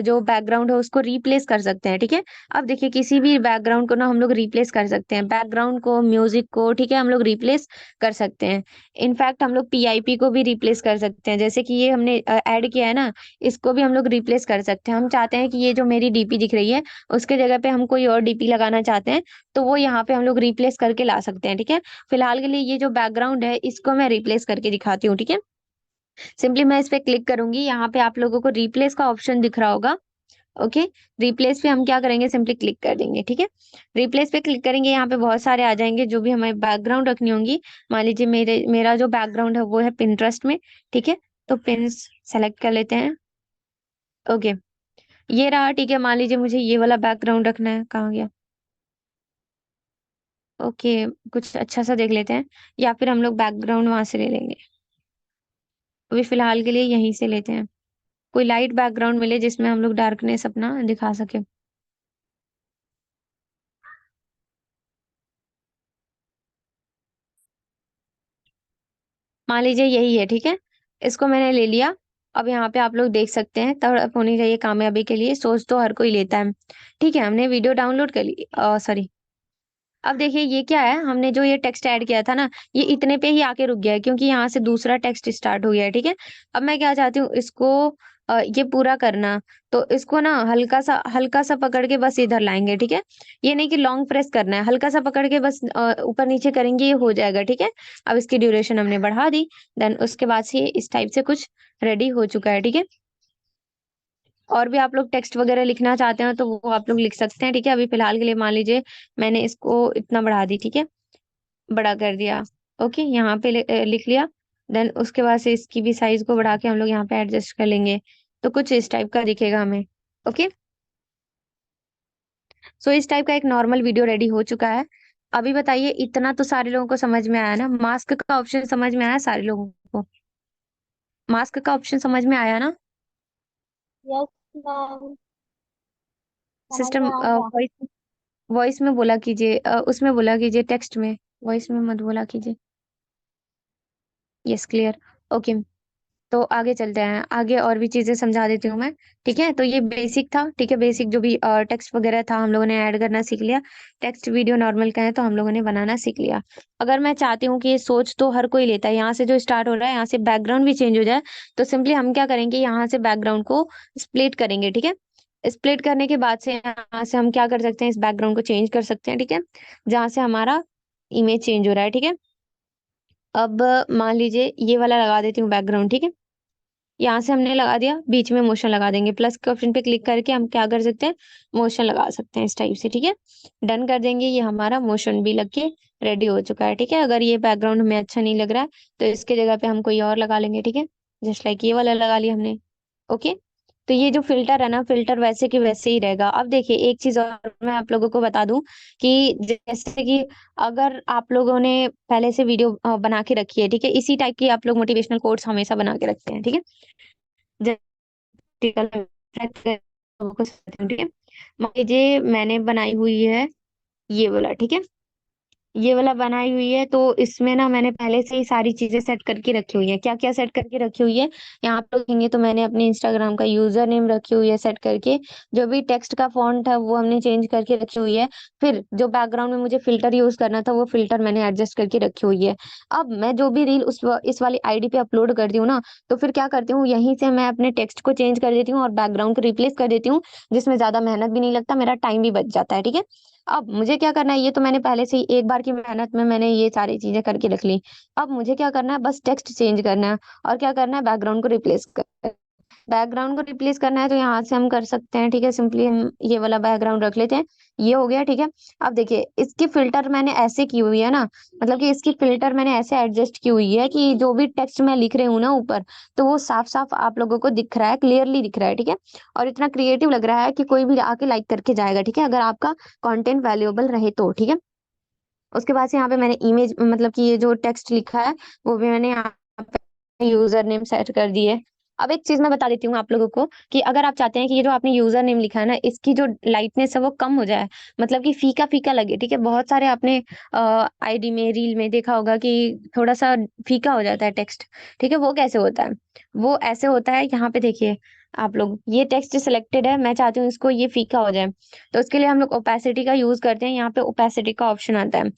जो बैकग्राउंड है उसको रिप्लेस कर सकते हैं, ठीक है। अब देखिए किसी भी बैकग्राउंड को ना हम लोग रिप्लेस कर सकते हैं, बैकग्राउंड को, म्यूजिक को, ठीक है, हम लोग रिप्लेस कर सकते हैं। इनफैक्ट हम लोग पीआईपी को भी रिप्लेस कर सकते हैं, जैसे कि ये हमने ऐड किया है ना, इसको भी हम लोग रिप्लेस कर सकते हैं। हम चाहते हैं कि ये जो मेरी डीपी दिख रही है उसके जगह पे हम कोई और डीपी लगाना चाहते हैं, तो वो यहाँ पे हम लोग रिप्लेस करके ला सकते हैं, ठीक है। फिलहाल के लिए ये जो बैकग्राउंड है इसको मैं रिप्लेस करके दिखाती हूँ, ठीक है। सिंपली मैं इस पे क्लिक करूंगी, यहाँ पे आप लोगों को रिप्लेस का ऑप्शन दिख रहा होगा। ओके, रिप्लेस पे हम क्या करेंगे, सिंपली क्लिक कर देंगे, ठीक है। रिप्लेस पे क्लिक करेंगे, यहाँ पे बहुत सारे आ जाएंगे जो भी हमें बैकग्राउंड रखनी होंगी। मान लीजिए मेरा जो बैकग्राउंड है वो है पिंटरेस्ट में, ठीक है। तो पिंस सेलेक्ट कर लेते हैं। ओके, ये रहा, ठीक है। मान लीजिए मुझे ये वाला बैकग्राउंड रखना है, कहाँ गया। ओके, कुछ अच्छा सा देख लेते हैं, या फिर हम लोग बैकग्राउंड वहां से ले लेंगे। अभी फिलहाल के लिए यहीं से लेते हैं, कोई लाइट बैकग्राउंड मिले जिसमें हम लोग डार्कनेस अपना दिखा सके। मान लीजिए यही है, ठीक है। इसको मैंने ले लिया। अब यहाँ पे आप लोग देख सकते हैं, तड़प होनी चाहिए कामयाबी के लिए, सोच तो हर कोई लेता है, ठीक है। हमने वीडियो डाउनलोड कर ली, सॉरी। अब देखिए ये क्या है, हमने जो ये टेक्स्ट ऐड किया था ना, ये इतने पे ही आके रुक गया है, क्योंकि यहाँ से दूसरा टेक्स्ट स्टार्ट हो गया है, ठीक है। अब मैं क्या चाहती हूँ, इसको ये पूरा करना। तो इसको ना हल्का सा पकड़ के बस इधर लाएंगे, ठीक है। ये नहीं कि लॉन्ग प्रेस करना है, हल्का सा पकड़ के बस ऊपर नीचे करेंगे, ये हो जाएगा, ठीक है। अब इसकी ड्यूरेशन हमने बढ़ा दी। देन उसके बाद से ये इस टाइप से कुछ रेडी हो चुका है, ठीक है। और भी आप लोग टेक्स्ट वगैरह लिखना चाहते हैं तो वो आप लोग लिख सकते हैं, ठीक है। अभी फिलहाल के लिए मान लीजिए मैंने इसको इतना बढ़ा दी, ठीक है, बड़ा कर दिया। ओके, यहाँ पे लिख लिया। देन उसके बाद से इसकी भी साइज को बढ़ा के हम लोग यहाँ पे एडजस्ट कर लेंगे, तो कुछ इस टाइप का दिखेगा हमें। ओके, सो इस टाइप का एक नॉर्मल वीडियो रेडी हो चुका है। अभी बताइए, इतना तो सारे लोगों को समझ में आया ना, मास्क का ऑप्शन समझ में आया सारे लोगों को, मास्क का ऑप्शन समझ में आया ना। यस मैम, समझ सिस्टम में आ गया। वॉइस वॉइस में बोला कीजिए, उसमें बोला कीजिए, टेक्स्ट में, वॉइस में मत बोला कीजिए। Yes, clear. ओके, तो आगे चलते हैं, आगे और भी चीजें समझा देती हूँ मैं, ठीक है। तो ये बेसिक था, ठीक है। बेसिक जो भी टेक्स्ट वगैरह था हम लोगों ने ऐड करना सीख लिया। टेक्स्ट वीडियो नॉर्मल का है तो हम लोगों ने बनाना सीख लिया। अगर मैं चाहती हूँ कि ये सोच तो हर कोई लेता है, यहाँ से जो स्टार्ट हो रहा है यहाँ से बैकग्राउंड भी चेंज हो जाए, तो सिंपली हम क्या करेंगे, यहाँ से बैकग्राउंड को स्प्लिट करेंगे, ठीक है। स्प्लिट करने के बाद से यहाँ से हम क्या कर सकते हैं, इस बैकग्राउंड को चेंज कर सकते हैं, ठीक है, जहाँ से हमारा इमेज चेंज हो रहा है, ठीक है। अब मान लीजिए ये वाला लगा देती हूँ बैकग्राउंड, ठीक है। यहाँ से हमने लगा दिया, बीच में मोशन लगा देंगे, प्लस के ऑप्शन पे क्लिक करके हम क्या कर सकते हैं, मोशन लगा सकते हैं इस टाइप से, ठीक है। डन कर देंगे, ये हमारा मोशन भी लग के रेडी हो चुका है, ठीक है। अगर ये बैकग्राउंड हमें अच्छा नहीं लग रहा है तो इसके जगह पे हम कोई और लगा लेंगे, ठीक है। जस्ट लाइक ये वाला लगा लिया हमने। ओके, तो ये जो फिल्टर है ना, फिल्टर वैसे के वैसे ही रहेगा। अब देखिए एक चीज और मैं आप लोगों को बता दूं, कि जैसे कि अगर आप लोगों ने पहले से वीडियो बना के रखी है, ठीक है, इसी टाइप की आप लोग मोटिवेशनल कोट्स हमेशा बना के रखते हैं, ठीक है। प्रैक्टिकल लोगों को सिखाती हूँ, ठीक है। मान लीजिए मैंने बनाई हुई है ये वाला, ठीक है। ये वाला बनाई हुई है, तो इसमें ना मैंने पहले से ही सारी चीजें सेट करके रखी हुई है। क्या क्या सेट करके रखी हुई है, यहाँ पे देखेंगे तो मैंने अपने इंस्टाग्राम का यूजर नेम रखी हुई है सेट करके। जो भी टेक्स्ट का फॉन्ट है वो हमने चेंज करके रखी हुई है। फिर जो बैकग्राउंड में मुझे फिल्टर यूज करना था वो फिल्टर मैंने एडजस्ट करके रखी हुई है। अब मैं जो भी रील इस वाली आईडी पे अपलोड करती हूँ ना, तो फिर क्या करती हूँ, यहीं से मैं अपने टेक्स्ट को चेंज कर देती हूँ और बैकग्राउंड को रिप्लेस कर देती हूँ, जिसमें ज्यादा मेहनत भी नहीं लगता, मेरा टाइम भी बच जाता है। ठीक है। अब मुझे क्या करना है, ये तो मैंने पहले से ही एक बार की मेहनत में मैंने ये सारी चीजें करके रख ली। अब मुझे क्या करना है, बस टेक्स्ट चेंज करना है और क्या करना है, बैकग्राउंड को रिप्लेस कर बैकग्राउंड को रिप्लेस करना है, तो यहाँ से हम कर सकते हैं। ठीक है, सिंपली हम ये वाला बैकग्राउंड रख लेते हैं। ये हो गया। ठीक है। अब देखिए इसकी फिल्टर मैंने ऐसे की हुई है ना, मतलब कि इसकी फिल्टर मैंने ऐसे एडजस्ट की हुई है कि जो भी टेक्स्ट मैं लिख रही हूँ ना ऊपर, तो वो साफ साफ आप लोगों को दिख रहा है, क्लियरली दिख रहा है। ठीक है। और इतना क्रिएटिव लग रहा है कि कोई भी आके लाइक करके जाएगा। ठीक है, अगर आपका कंटेंट वैल्यूएबल रहे तो। ठीक है। उसके बाद से यहाँ पे मैंने इमेज, मतलब कि ये जो टेक्स्ट लिखा है वो भी मैंने यहाँ पे यूजर नेम सेट कर दिए। अब एक चीज मैं बता देती हूँ आप लोगों को कि अगर आप चाहते हैं कि ये जो आपने यूजर नेम लिखा है ना, इसकी जो लाइटनेस है वो कम हो जाए, मतलब कि फीका फीका लगे। ठीक है, बहुत सारे आपने आईडी में, रील में देखा होगा कि थोड़ा सा फीका हो जाता है टेक्स्ट। ठीक है, वो कैसे होता है, वो ऐसे होता है, यहाँ पे देखिए आप लोग, ये टेक्स्ट सिलेक्टेड है, मैं चाहती हूँ इसको ये फीका हो जाए, तो उसके लिए हम लोग ओपेसिटी का यूज करते हैं। यहाँ पे ओपेसिटी का ऑप्शन आता है,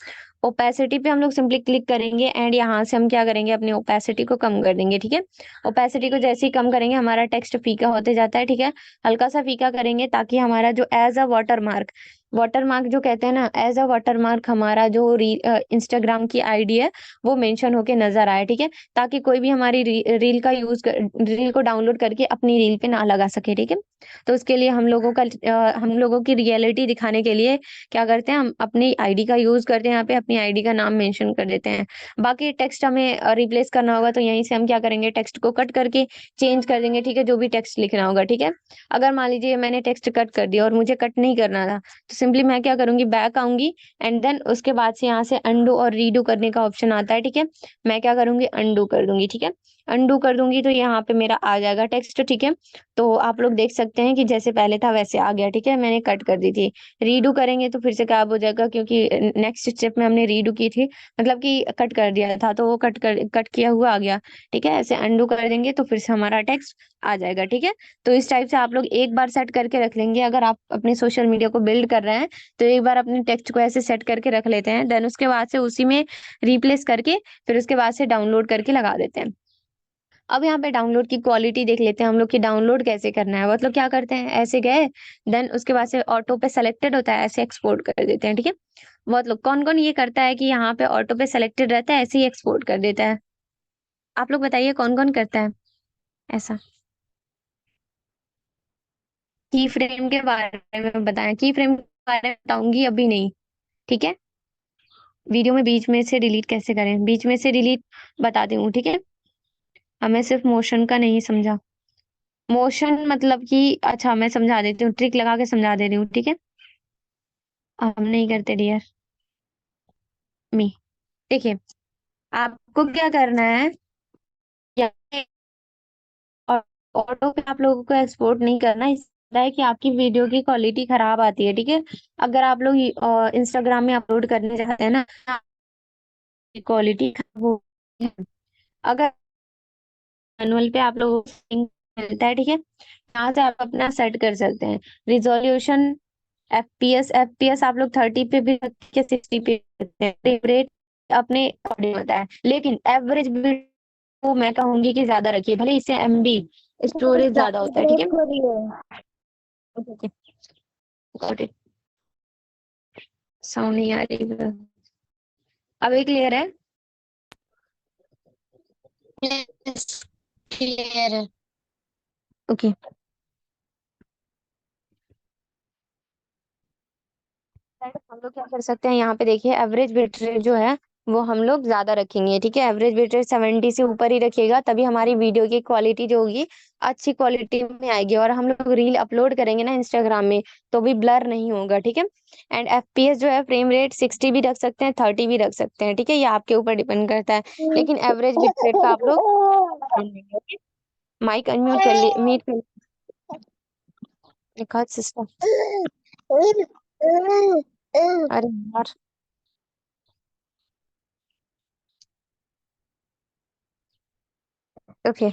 ओपेसिटी पे हम लोग सिंपली क्लिक करेंगे एंड यहाँ से हम क्या करेंगे, अपनी ओपेसिटी को कम कर देंगे। ठीक है, ओपेसिटी को जैसे ही कम करेंगे हमारा टेक्स्ट फीका होते जाता है। ठीक है, हल्का सा फीका करेंगे ताकि हमारा जो एज अ वाटर मार्क जो कहते हैं ना, एज अ वाटर मार्क हमारा जो इंस्टाग्राम की आईडी है वो मेंशन होके नजर आए। ठीक है, ताकि कोई भी हमारी रील को डाउनलोड करके अपनी रील पे ना लगा सके। ठीक है, तो उसके लिए हम लोगों की रियलिटी दिखाने के लिए क्या करते हैं, हम अपनी आईडी का यूज करते हैं, यहाँ पे अपनी आईडी का नाम मेंशन कर देते हैं। बाकी टेक्स्ट हमें रिप्लेस करना होगा तो यहीं से हम क्या करेंगे, टेक्स्ट को कट करके चेंज कर देंगे। ठीक है, जो भी टेक्स्ट लिखना होगा। ठीक है, अगर मान लीजिए मैंने टेक्स्ट कट कर दिया और मुझे कट नहीं करना था, तो सिंपली मैं क्या करूंगी, बैक आऊंगी एंड देन उसके बाद से यहाँ से अंडू और रीडू करने का ऑप्शन आता है। ठीक है, मैं क्या करूंगी, अंडू कर दूंगी। ठीक है, अंडू कर दूंगी तो यहाँ पे मेरा आ जाएगा टेक्स्ट। ठीक है, तो आप लोग देख सकते हैं कि जैसे पहले था वैसे आ गया। ठीक है, मैंने कट कर दी थी। रीडू करेंगे तो फिर से गायब हो जाएगा, क्योंकि नेक्स्ट स्टेप में हमने रीडू की थी, मतलब कि कट कर दिया था, तो वो कट किया हुआ आ गया। ठीक है, ऐसे अंडू कर देंगे तो फिर से हमारा टेक्स्ट आ जाएगा। ठीक है, तो इस टाइप से आप लोग एक बार सेट करके रख लेंगे। अगर आप अपने सोशल मीडिया को बिल्ड कर रहे हैं तो एक बार अपने टेक्स्ट को ऐसे सेट करके रख लेते हैं, देन उसके बाद से उसी में रिप्लेस करके फिर उसके बाद से डाउनलोड करके लगा देते हैं। अब यहाँ पे डाउनलोड की क्वालिटी देख लेते हैं हम लोग कि डाउनलोड कैसे करना है। मतलब क्या करते हैं, ऐसे गए, देन उसके बाद से ऑटो पे सेलेक्टेड होता है, ऐसे एक्सपोर्ट कर देते हैं। ठीक है, बहुत लोग, कौन कौन ये करता है कि यहाँ पे ऑटो पे सेलेक्टेड रहता है ऐसे ही एक्सपोर्ट कर देता है। आप लोग बताइए कौन कौन करता है ऐसा। की फ्रेम के बारे में बताएं, की फ्रेम के बारे में बताऊंगी, अभी नहीं। ठीक है, वीडियो में बीच में से डिलीट कैसे करें, बीच में से डिलीट बताती हूँ। ठीक है, हमें सिर्फ मोशन का नहीं समझा, मोशन मतलब कि, अच्छा मैं समझा देती हूँ, ट्रिक लगा के समझा दे रही हूँ। ठीक है, हम नहीं करते डियर मी। देखिए, आपको क्या करना है, या और ऑटो पे आप लोगों को एक्सपोर्ट नहीं करना, इसलिए है कि आपकी वीडियो की क्वालिटी खराब आती है। ठीक है, अगर आप लोग इंस्टाग्राम में अपलोड करने चाहते हैं ना, क्वालिटी खराब हो है। अगर मैनुअल पे आप लोगों को setting मिलता है। ठीक है, यहाँ से आप अपना सेट कर सकते हैं रिजोल्यूशन, एफपीएस आप लोग 30 पे भी रख के 60 पे भी रखते हैं, फ्रेम रेट अपने अकॉर्डिंग होता है, लेकिन एवरेज भी वो मैं कहूंगी कि ज्यादा रखिए, भले इससे एमबी स्टोरेज ज्यादा होता है। ठीक है, ओके, गॉट इट। साउंड नहीं आ रही, अब एक क्लियर है। क्लियर है। ओके, हम लोग क्या कर सकते हैं, यहाँ पे देखिए एवरेज बिट रेट जो है वो हम लोग ज्यादा रखेंगे। ठीक है, एवरेज बिट रेट 70 से ऊपर ही रखिएगा, तभी हमारी वीडियो की क्वालिटी जो होगी अच्छी क्वालिटी में आएगी, और हम लोग रील अपलोड करेंगे ना इंस्टाग्राम में तो भी ब्लर नहीं होगा। ठीक है, एंड एफपीएस जो है, फ्रेम रेट 60 भी रख सकते हैं, 30 भी रख सकते हैं। ठीक है, ये आपके ऊपर डिपेंड करता है, लेकिन एवरेज बिट रेट का आप लोग ध्यान देंगे। माइक अनम्यूट कर लिए, म्यूट कर लिखा सिस्टम। अरे यार, ओके,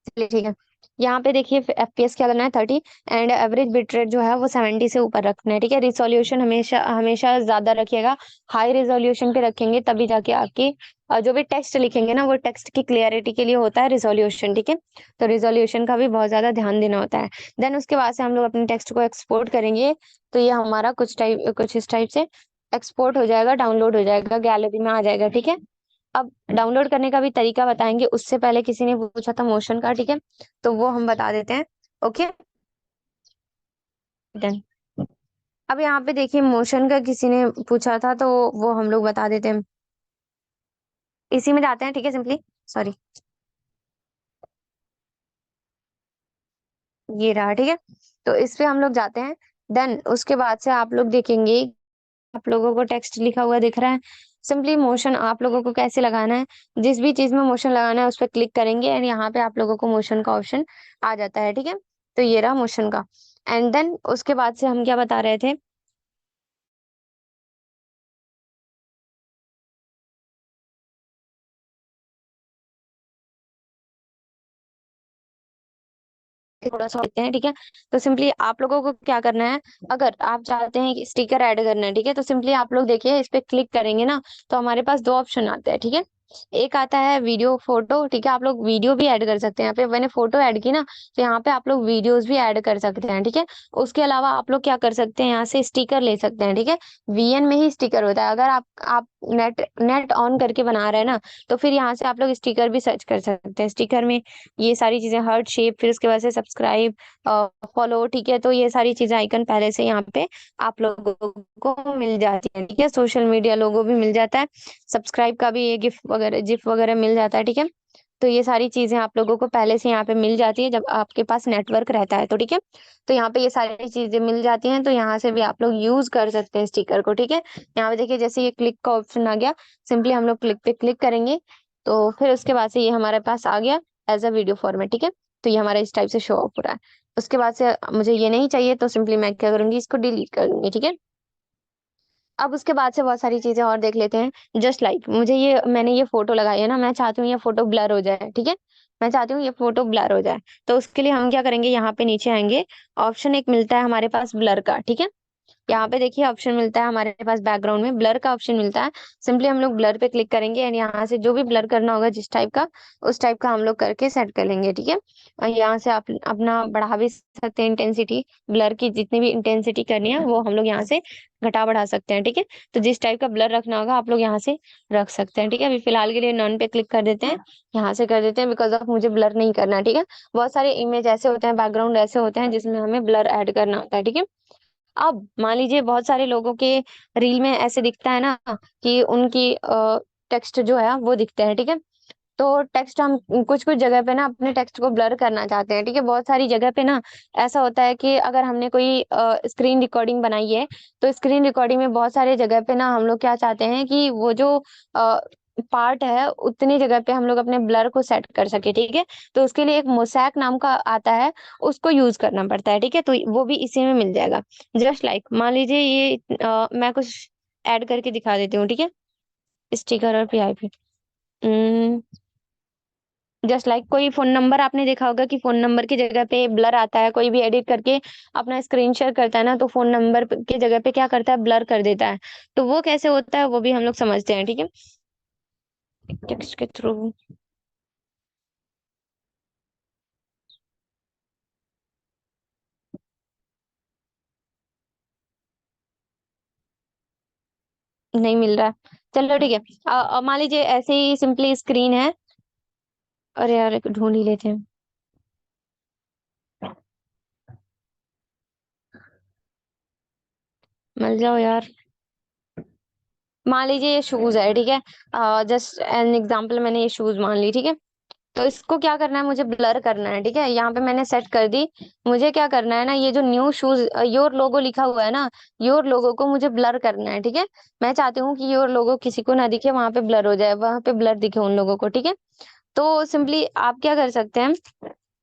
चलिए ठीक है। यहाँ पे देखिए एफपीएस क्या करना है 30, एंड एवरेज बिट रेट जो है वो 70 से ऊपर रखना है, ठीक है। रिसोल्यूशन हमेशा हमेशा ज्यादा रखिएगा, हाई रिजोल्यूशन पे रखेंगे तभी जाके आपकी जो भी टेक्स्ट लिखेंगे ना वो टेक्स्ट की क्लियरिटी के लिए होता है रिजोल्यूशन, ठीक है। तो रिजोल्यूशन का भी बहुत ज्यादा ध्यान देना होता है। देन उसके बाद से हम लोग अपने टेक्स्ट को एक्सपोर्ट करेंगे, तो ये हमारा कुछ इस टाइप से एक्सपोर्ट हो जाएगा, डाउनलोड हो जाएगा, गैलरी में आ जाएगा, ठीक है। अब डाउनलोड करने का भी तरीका बताएंगे, उससे पहले किसी ने पूछा था मोशन का, ठीक है, तो वो हम बता देते हैं। Okay, done. अब यहाँ पे देखिए मोशन का किसी ने पूछा था, तो वो हम लोग बता देते हैं। इसी में जाते हैं, ठीक है, सिंपली। सॉरी, ये रहा, ठीक है। तो इस पे हम लोग जाते हैं। देन उसके बाद से आप लोग देखेंगे, आप लोगों को टेक्स्ट लिखा हुआ दिख रहा है। सिंपली मोशन आप लोगों को कैसे लगाना है, जिस भी चीज में मोशन लगाना है उस पर क्लिक करेंगे एंड यहाँ पे आप लोगों को मोशन का ऑप्शन आ जाता है, ठीक है। तो ये रहा मोशन का। एंड देन उसके बाद से हम क्या बता रहे थे, थोड़ा सा देखते हैं, ठीक है। तो सिंपली आप लोगों को क्या करना है, अगर आप चाहते हैं कि स्टिकर ऐड करना है, ठीक है, तो सिंपली आप लोग देखिए इस पे क्लिक करेंगे ना, तो हमारे पास दो ऑप्शन आते हैं, ठीक है। एक आता है वीडियो फोटो, ठीक है, आप लोग वीडियो भी ऐड कर सकते हैं। यहाँ पे मैंने फोटो ऐड की ना, तो यहाँ पे आप लोग वीडियोस भी ऐड कर सकते हैं, ठीक है। उसके अलावा आप लोग क्या कर सकते हैं, यहाँ से स्टिकर ले सकते हैं, ठीक है। वीएन में ही स्टिकर होता है, अगर आप नेट नेट ऑन करके बना रहे हैं ना, तो फिर यहाँ से आप लोग स्टिकर भी सर्च कर सकते हैं। स्टिकर में ये सारी चीजें, हार्ट शेप, फिर उसके बाद से सब्सक्राइब, फॉलो, ठीक है, तो ये सारी चीजें आइकन पहले से यहाँ पे आप लोगों को मिल जाती है, ठीक है। सोशल मीडिया लोगो भी मिल जाता है, सब्सक्राइब का भी ये गिफ्ट वगैरह जिफ वगैरह मिल जाता है, ठीक है। तो ये सारी चीजें आप लोगों को पहले से यहाँ पे मिल जाती है जब आपके पास नेटवर्क रहता है, तो ठीक है। तो यहाँ पे ये सारी चीजें मिल जाती हैं, तो यहाँ से भी आप लोग यूज कर सकते हैं स्टिकर को, ठीक है। यहाँ पे देखिए जैसे ये क्लिक का ऑप्शन आ गया, सिंपली हम लोग क्लिक पे क्लिक करेंगे, तो फिर उसके बाद से ये हमारे पास आ गया एज अ वीडियो फॉर्मेट, ठीक है। तो ये हमारा इस टाइप से शो ऑफ हो रहा है। उसके बाद से मुझे ये नहीं चाहिए, तो सिंपली मैं क्या करूंगी, इसको डिलीट कर दूंगी, ठीक है। अब उसके बाद से बहुत सारी चीजें और देख लेते हैं। जस्ट लाइक मुझे ये, मैंने ये फोटो लगाई है ना, मैं चाहती हूँ ये फोटो ब्लर हो जाए, ठीक है। मैं चाहती हूँ ये फोटो ब्लर हो जाए, तो उसके लिए हम क्या करेंगे, यहाँ पे नीचे आएंगे, ऑप्शन एक मिलता है हमारे पास ब्लर का, ठीक है। यहाँ पे देखिए ऑप्शन मिलता है हमारे पास, बैकग्राउंड में ब्लर का ऑप्शन मिलता है। सिंपली हम लोग ब्लर पे क्लिक करेंगे एंड यहाँ से जो भी ब्लर करना होगा जिस टाइप का, उस टाइप का हम लोग करके सेट कर लेंगे, ठीक है। और यहाँ से आप अपना बढ़ा भी सकते हैं इंटेंसिटी, ब्लर की जितनी भी इंटेंसिटी करनी है वो हम लोग यहाँ से घटा बढ़ा सकते हैं, ठीक है। तो जिस टाइप का ब्लर रखना होगा आप लोग यहाँ से रख सकते हैं, ठीक है। अभी फिलहाल के लिए नॉन पे क्लिक कर देते हैं, यहाँ से कर देते हैं, बिकॉज ऑफ मुझे ब्लर नहीं करना है, ठीक है। बहुत सारे इमेज ऐसे होते हैं, बैकग्राउंड ऐसे होते हैं जिसमें हमें ब्लर ऐड करना होता है, ठीक है। अब मान लीजिए बहुत सारे लोगों के रील में ऐसे दिखता है ना कि उनकी टेक्स्ट जो है वो दिखते हैं, ठीक है। तो टेक्स्ट हम कुछ कुछ जगह पे ना अपने टेक्स्ट को ब्लर करना चाहते हैं, ठीक है। बहुत सारी जगह पे ना ऐसा होता है कि अगर हमने कोई स्क्रीन रिकॉर्डिंग बनाई है, तो स्क्रीन रिकॉर्डिंग में बहुत सारे जगह पे ना हम लोग क्या चाहते हैं कि वो जो पार्ट है उतनी जगह पे हम लोग अपने ब्लर को सेट कर सके, ठीक है। तो उसके लिए एक मोसैक नाम का आता है, उसको यूज करना पड़ता है, ठीक है। तो वो भी इसी में मिल जाएगा। जस्ट लाइक मान लीजिए ये मैं कुछ ऐड करके दिखा देती हूँ, ठीक है, स्टिकर और पीआईपी। जस्ट लाइक कोई फोन नंबर आपने देखा होगा कि फोन नंबर की जगह पे ब्लर आता है, कोई भी एडिट करके अपना स्क्रीन शेयर करता है ना, तो फोन नंबर की जगह पे क्या करता है, ब्लर कर देता है। तो वो कैसे होता है वो भी हम लोग समझते हैं, ठीक है, टेक्स्ट के थ्रू। नहीं मिल रहा है, चलो ठीक है। मान लीजिए ऐसे ही सिंपली स्क्रीन है, अरे यार एक ढूंढ ही लेते हैं, मिल जाओ यार। मान लीजिए ये शूज है, ठीक है, जस्ट एन एग्जांपल, मैंने ये शूज मान ली, ठीक है। तो इसको क्या करना है, मुझे ब्लर करना है, ठीक है। यहाँ पे मैंने सेट कर दी। मुझे क्या करना है ना, ये जो न्यू शूज योर लोगो लिखा हुआ है ना, योर लोगो को मुझे ब्लर करना है, ठीक है। मैं चाहती हूँ कि योर लोगो किसी को ना दिखे, वहां पे ब्लर हो जाए, वहां पे ब्लर दिखे उन लोगों को, ठीक है। तो सिंपली आप क्या कर सकते हैं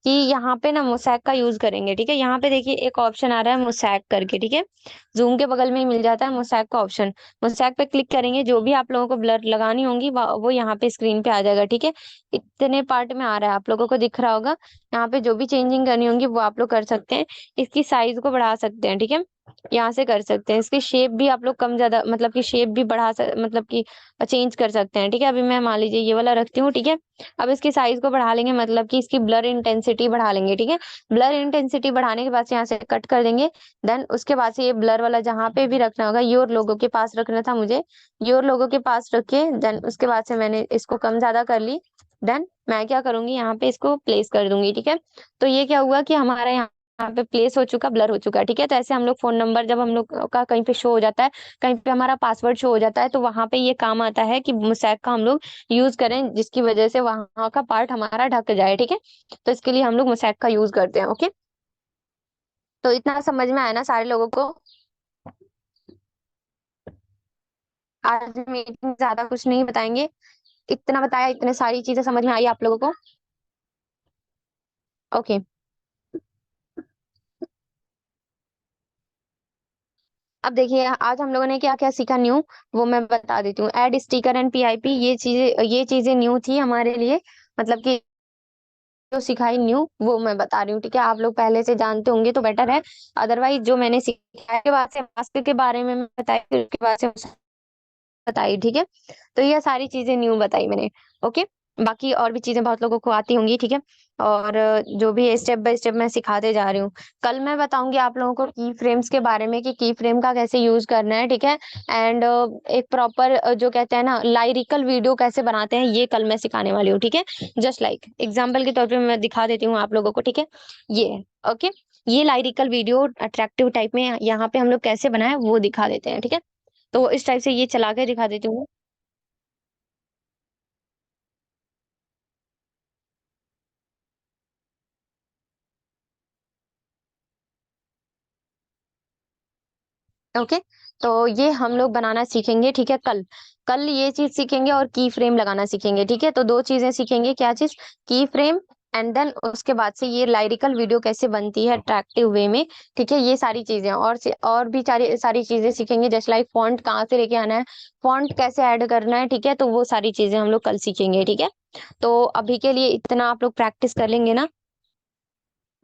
कि यहाँ पे ना मोसैक का यूज करेंगे। ठीक है, यहाँ पे देखिए एक ऑप्शन आ रहा है मोसैक करके। ठीक है, जूम के बगल में ही मिल जाता है मोसैक का ऑप्शन। मोसैक पे क्लिक करेंगे, जो भी आप लोगों को ब्लर लगानी होंगी वो यहाँ पे स्क्रीन पे आ जाएगा। ठीक है, इतने पार्ट में आ रहा है, आप लोगों को दिख रहा होगा। यहाँ पे जो भी चेंजिंग करनी होंगी वो आप लोग कर सकते हैं। इसकी साइज को बढ़ा सकते हैं। ठीक है, यहाँ से कर सकते हैं। इसकी शेप भी आप लोग कम ज्यादा, मतलब कि शेप भी मतलब कि चेंज कर सकते हैं। ठीक है, अभी मैं मान लीजिए ये वाला रखती हूँ। ठीक है, अब इसकी साइज को बढ़ा लेंगे, मतलब कि इसकी ब्लर इंटेंसिटी बढ़ा लेंगे। ठीक है, ब्लर इंटेंसिटी बढ़ाने के बाद से यहाँ से कट कर देंगे। देन उसके बाद से ये ब्लर वाला जहाँ पे भी रखना होगा, योर लोगो के पास रखना था मुझे, योर लोगो के पास रख के देन उसके बाद से मैंने इसको कम ज्यादा कर ली। देन मैं क्या करूंगी, यहाँ पे इसको प्लेस कर दूंगी। ठीक है, तो ये क्या हुआ कि हमारा यहाँ पे प्लेस हो चुका, ब्लर हो चुका है। ठीक है, तो ऐसे हम लोग फोन नंबर जब हम लोग का कहीं पे शो हो जाता है, कहीं पे हमारा पासवर्ड शो हो जाता है, तो वहां पे ये काम आता है कि मोसैक का हम लोग यूज करें, जिसकी वजह से वहां का पार्ट हमारा ढक जाए। ठीक है, तो इसके लिए हम लोग मोसैक का यूज करते हैं। ओके, तो इतना समझ में आया ना सारे लोगों को? आज मीटिंग ज्यादा कुछ नहीं बताएंगे, इतना बताया, इतने सारी चीजें समझ में आई आप लोगों को? ओके, अब देखिए आज हम लोगों ने क्या क्या सीखा न्यू, वो मैं बता देती हूँ। ऐड स्टिकर एंड पीआईपी, ये चीजें न्यू थी हमारे लिए, मतलब कि जो सिखाई न्यू वो मैं बता रही हूँ। ठीक है, आप लोग पहले से जानते होंगे तो बेटर है, अदरवाइज जो मैंने सीखा के बाद से मास्क के बारे में मैं बताई, फिर उसके बाद से बताई। ठीक है, तो ये सारी चीजें न्यू बताई मैंने। ओके, बाकी और भी चीजें बहुत लोगों को आती होंगी। ठीक है, और जो भी स्टेप बाय स्टेप मैं सिखाते जा रही हूँ। कल मैं बताऊंगी आप लोगों को की फ्रेम्स के बारे में, कि की फ्रेम का कैसे यूज करना है। ठीक है, एंड एक प्रॉपर जो कहते हैं ना लाइरिकल वीडियो कैसे बनाते हैं, ये कल मैं सिखाने वाली हूँ। ठीक है, जस्ट लाइक एग्जाम्पल के तौर पे मैं दिखा देती हूँ आप लोगों को। ठीक है, ये ओके, ये लाइरिकल वीडियो अट्रैक्टिव टाइप में यहाँ पे हम लोग कैसे बनाए वो दिखा देते हैं। ठीक है, तो इस टाइप से ये चला के दिखा देती हूँ। ओके, तो ये हम लोग बनाना सीखेंगे। ठीक है, कल कल ये चीज सीखेंगे और की फ्रेम लगाना सीखेंगे। ठीक है, तो दो चीजें सीखेंगे, क्या चीज, की फ्रेम, एंड देन उसके बाद से ये लाइरिकल वीडियो कैसे बनती है अट्रैक्टिव वे में। ठीक है, ये सारी चीजें और भी सारी सारी चीजें सीखेंगे, जैसे लाइक फॉन्ट कहाँ से लेके आना है, फॉन्ट कैसे ऐड करना है। ठीक है, तो वो सारी चीजें हम लोग कल सीखेंगे। ठीक है, तो अभी के लिए इतना आप लोग प्रैक्टिस कर लेंगे ना।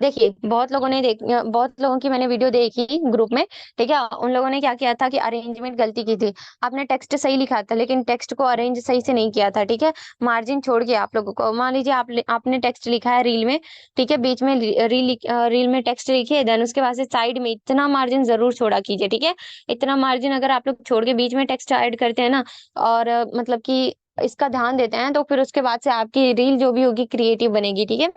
देखिए बहुत लोगों की मैंने वीडियो देखी ग्रुप में। ठीक है, उन लोगों ने क्या किया था कि अरेंजमेंट गलती की थी। आपने टेक्स्ट सही लिखा था लेकिन टेक्स्ट को अरेंज सही से नहीं किया था। ठीक है, मार्जिन छोड़ के आप लोगों को, मान लीजिए आपने टेक्स्ट लिखा है रील में। ठीक है, बीच में रील में टेक्स्ट लिखिए, देन उसके बाद से साइड में इतना मार्जिन जरूर छोड़ा कीजिए। ठीक है, इतना मार्जिन अगर आप लोग छोड़ के बीच में टेक्स्ट ऐड करते हैं ना, और मतलब कि इसका ध्यान देते हैं, तो फिर उसके बाद से आपकी रील जो भी होगी क्रिएटिव बनेगी। ठीक है,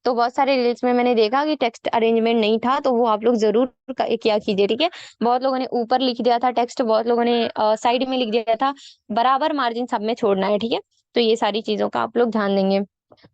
तो बहुत सारे रील्स में मैंने देखा कि टेक्स्ट अरेंजमेंट नहीं था, तो वो आप लोग जरूर किया कीजिए। ठीक है, बहुत लोगों ने ऊपर लिख दिया था टेक्स्ट, बहुत लोगों ने साइड में लिख दिया था, बराबर मार्जिन सब में छोड़ना है। ठीक है, तो ये सारी चीजों का आप लोग ध्यान देंगे।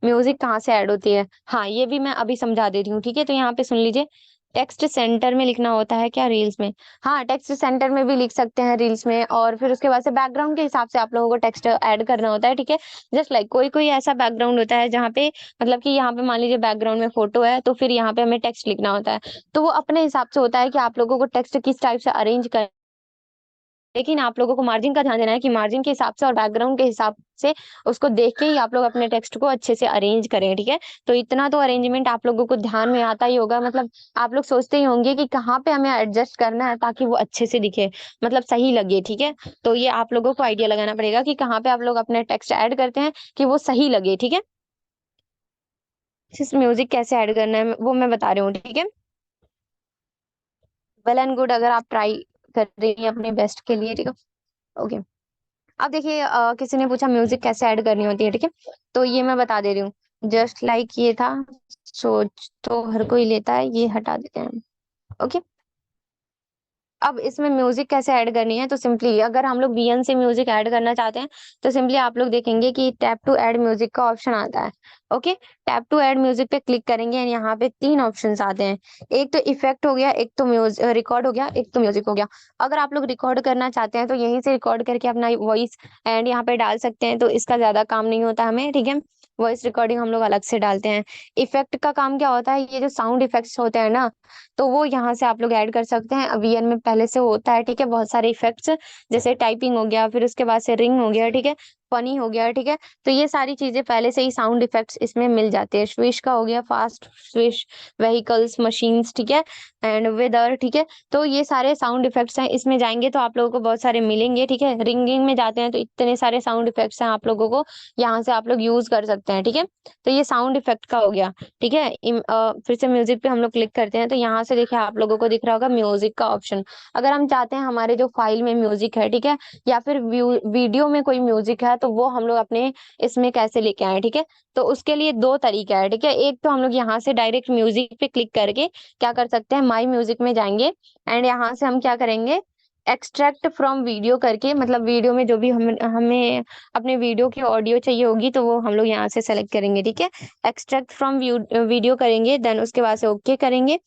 म्यूजिक कहाँ से ऐड होती है, हाँ ये भी मैं अभी समझा देती हूँ। ठीक है, तो यहाँ पे सुन लीजिए, टेक्स्ट सेंटर में लिखना होता है क्या रील्स में? हाँ, टेक्स्ट सेंटर में भी लिख सकते हैं रील्स में, और फिर उसके बाद से बैकग्राउंड के हिसाब से आप लोगों को टेक्स्ट ऐड करना होता है। ठीक है, जस्ट लाइक कोई कोई ऐसा बैकग्राउंड होता है जहाँ पे, मतलब कि यहाँ पे मान लीजिए बैकग्राउंड में फोटो है, तो फिर यहाँ पे हमें टेक्स्ट लिखना होता है। तो वो अपने हिसाब से होता है कि आप लोगों को टेक्स्ट किस टाइप से अरेंज कर, लेकिन आप लोगों को मार्जिन का ध्यान देना है कि मार्जिन के हिसाब से और बैकग्राउंड के हिसाब से उसको देख के ही आप लोग अपने टेक्स्ट को अच्छे से अरेंज करें। ठीक है, तो इतना तो अरेंजमेंट आप लोगों को ध्यान में आता ही होगा, मतलब आप लोग सोचते ही होंगे कि कहाँ पे हमें एडजस्ट करना है ताकि वो अच्छे से दिखे, मतलब सही लगे। ठीक है, तो ये आप लोगों को आइडिया लगाना पड़ेगा कि कहाँ पे आप लोग अपने टेक्स्ट ऐड करते हैं कि वो सही लगे। ठीक है, म्यूजिक कैसे ऐड करना है वो मैं बता रही हूँ। ठीक है, वेल एंड गुड, अगर आप ट्राई कर रही हैं अपने बेस्ट के लिए। ठीक है, ओके, अब देखिए किसी ने पूछा म्यूजिक कैसे ऐड करनी होती है। ठीक है, तो ये मैं बता दे रही हूँ, जस्ट लाइक ये था, सोच तो हर कोई लेता है, ये हटा देते हैं। ओके, अब इसमें म्यूजिक कैसे ऐड करनी है, तो सिंपली अगर हम लोग वीएन से म्यूजिक ऐड करना चाहते हैं, तो सिंपली आप लोग देखेंगे कि टैप टू ऐड म्यूजिक का ऑप्शन आता है। Okay, tap to add music पे क्लिक करेंगे एंड यहाँ पे तीन ऑप्शंस आते हैं। एक तो इफेक्ट हो गया, एक तो म्यूजिक रिकॉर्ड हो गया, एक तो म्यूजिक हो गया। अगर आप लोग रिकॉर्ड करना चाहते हैं तो यहीं से रिकॉर्ड करके अपना वॉइस एंड यहाँ पे डाल सकते हैं, तो इसका ज्यादा काम नहीं होता हमें। ठीक है, वॉइस रिकॉर्डिंग हम लोग अलग से डालते हैं। इफेक्ट का काम क्या होता है, ये जो साउंड इफेक्ट्स होते हैं ना, तो वो यहाँ से आप लोग ऐड कर सकते हैं। वीएन में पहले से होता है, ठीक है, बहुत सारे इफेक्ट्स, जैसे टाइपिंग हो गया, फिर उसके बाद से रिंग हो गया, ठीक है, फनी हो गया, ठीक है। तो ये सारी चीजें पहले से ही साउंड इफेक्ट्स इसमें मिल जाते हैं। स्विश का हो गया, फास्ट स्विश, व्हीकल्स, मशीन्स, ठीक है, एंड वेदर, ठीक है। तो ये सारे साउंड इफेक्ट्स हैं, इसमें जाएंगे तो आप लोगों को बहुत सारे मिलेंगे, ठीक है। रिंगिंग में जाते हैं तो इतने सारे साउंड इफेक्ट्स हैं, आप लोगों को यहाँ से आप लोग यूज कर सकते हैं, ठीक है। तो ये साउंड इफेक्ट का हो गया, ठीक है। फिर से म्यूजिक पे हम लोग क्लिक करते हैं तो यहाँ से देखिए आप लोगों को दिख रहा होगा म्यूजिक का ऑप्शन। अगर हम चाहते हैं हमारे जो फाइल में म्यूजिक है, ठीक है, या फिर वीडियो में कोई म्यूजिक है, तो वो हम लोग अपने इसमें कैसे लेके आए, ठीक है। तो उसके लिए दो तरीका है, ठीक है। एक तो हम लोग यहाँ से डायरेक्ट म्यूजिक पे क्लिक करके क्या कर सकते हैं, माई म्यूजिक में जाएंगे, एंड यहाँ से हम क्या करेंगे, एक्सट्रैक्ट फ्रॉम वीडियो करके, मतलब वीडियो में जो भी हमें हमें अपने वीडियो की ऑडियो चाहिए होगी तो वो हम लोग यहाँ से सेलेक्ट करेंगे, ठीक है। एक्सट्रैक्ट फ्रॉम वीडियो करेंगे, देन उसके बाद से ओके करेंगे,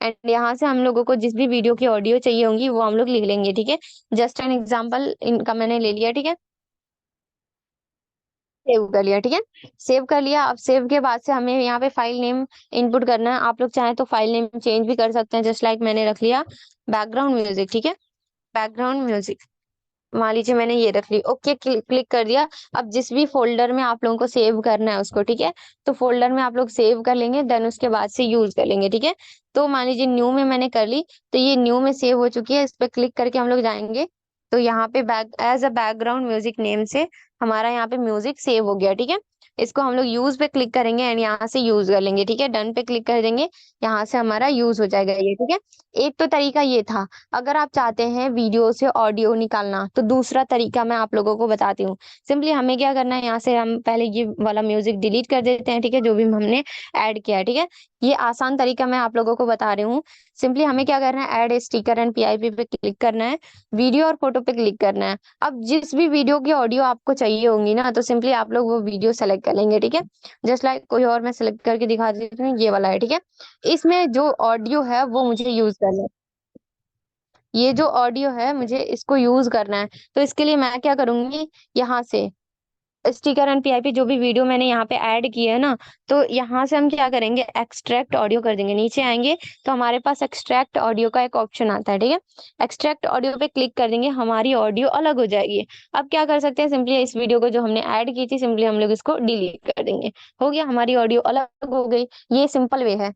एंड यहाँ से हम लोगों को जिस भी वीडियो की ऑडियो चाहिए होंगी वो हम लोग लिख लेंगे, ठीक है। जस्ट एन एग्जाम्पल इनका मैंने ले लिया, ठीक है, सेव कर लिया, ठीक है। सेव कर लिया। अब सेव के बाद से हमें यहाँ पे फाइल नेम इनपुट करना है। आप लोग चाहें तो फाइल नेम चेंज भी कर सकते हैं, जस्ट लाइक मैंने रख लिया बैकग्राउंड म्यूजिक, ठीक है, बैकग्राउंड म्यूजिक। मान लीजिए मैंने ये रख ली, ओके क्लिक कर दिया। अब जिस भी फोल्डर में आप लोगों को सेव करना है उसको, ठीक है, तो फोल्डर में आप लोग सेव कर लेंगे, देन उसके बाद से यूज कर लेंगे, ठीक है। तो मान लीजिए न्यू में मैंने कर ली, तो ये न्यू में सेव हो चुकी है, इस पे क्लिक करके हम लोग जाएंगे तो यहाँ पे back as a background music name से हमारा यहाँ पे म्यूजिक सेव हो गया, ठीक है। इसको हम लोग यूज पे क्लिक करेंगे एंड यहाँ से यूज कर लेंगे, ठीक है। डन पे क्लिक कर देंगे, यहाँ से हमारा यूज हो जाएगा ये, ठीक है। एक तो तरीका ये था। अगर आप चाहते हैं वीडियो से ऑडियो निकालना तो दूसरा तरीका मैं आप लोगों को बताती हूँ। सिंपली हमें क्या करना है, यहाँ से हम पहले ये वाला म्यूजिक डिलीट कर देते हैं, ठीक है, जो भी हमने ऐड किया है, ठीक है। ये आसान तरीका मैं आप लोगों को बता रही हूँ। सिंपली हमें क्या करना है, ऐड स्टिकर एंड पीआईपी पे क्लिक करना है, वीडियो और फोटो पे क्लिक करना है। अब जिस भी वीडियो की ऑडियो आपको चाहिए होंगी ना, तो सिंपली आप लोग वो वीडियो सेलेक्ट कर लेंगे, ठीक है। जस्ट लाइक कोई और मैं सेलेक्ट करके दिखा देती हूँ, ये वाला है, ठीक है। इसमें जो ऑडियो है वो मुझे यूज करना है, ये जो ऑडियो है मुझे इसको यूज करना है। तो इसके लिए मैं क्या करूंगी, यहाँ से स्टिकर एंड पीआईपी जो भी वीडियो मैंने यहाँ पे ऐड की है ना, तो यहाँ से हम क्या करेंगे, एक्सट्रैक्ट ऑडियो कर देंगे। नीचे आएंगे तो हमारे पास एक्सट्रैक्ट ऑडियो का एक ऑप्शन आता है, ठीक है। एक्सट्रैक्ट ऑडियो पे क्लिक कर देंगे, हमारी ऑडियो अलग हो जाएगी। अब क्या कर सकते हैं, सिंपली इस वीडियो को जो हमने ऐड की थी, सिंपली हम लोग इसको डिलीट कर देंगे, हो गया, हमारी ऑडियो अलग हो गई। ये सिंपल वे है,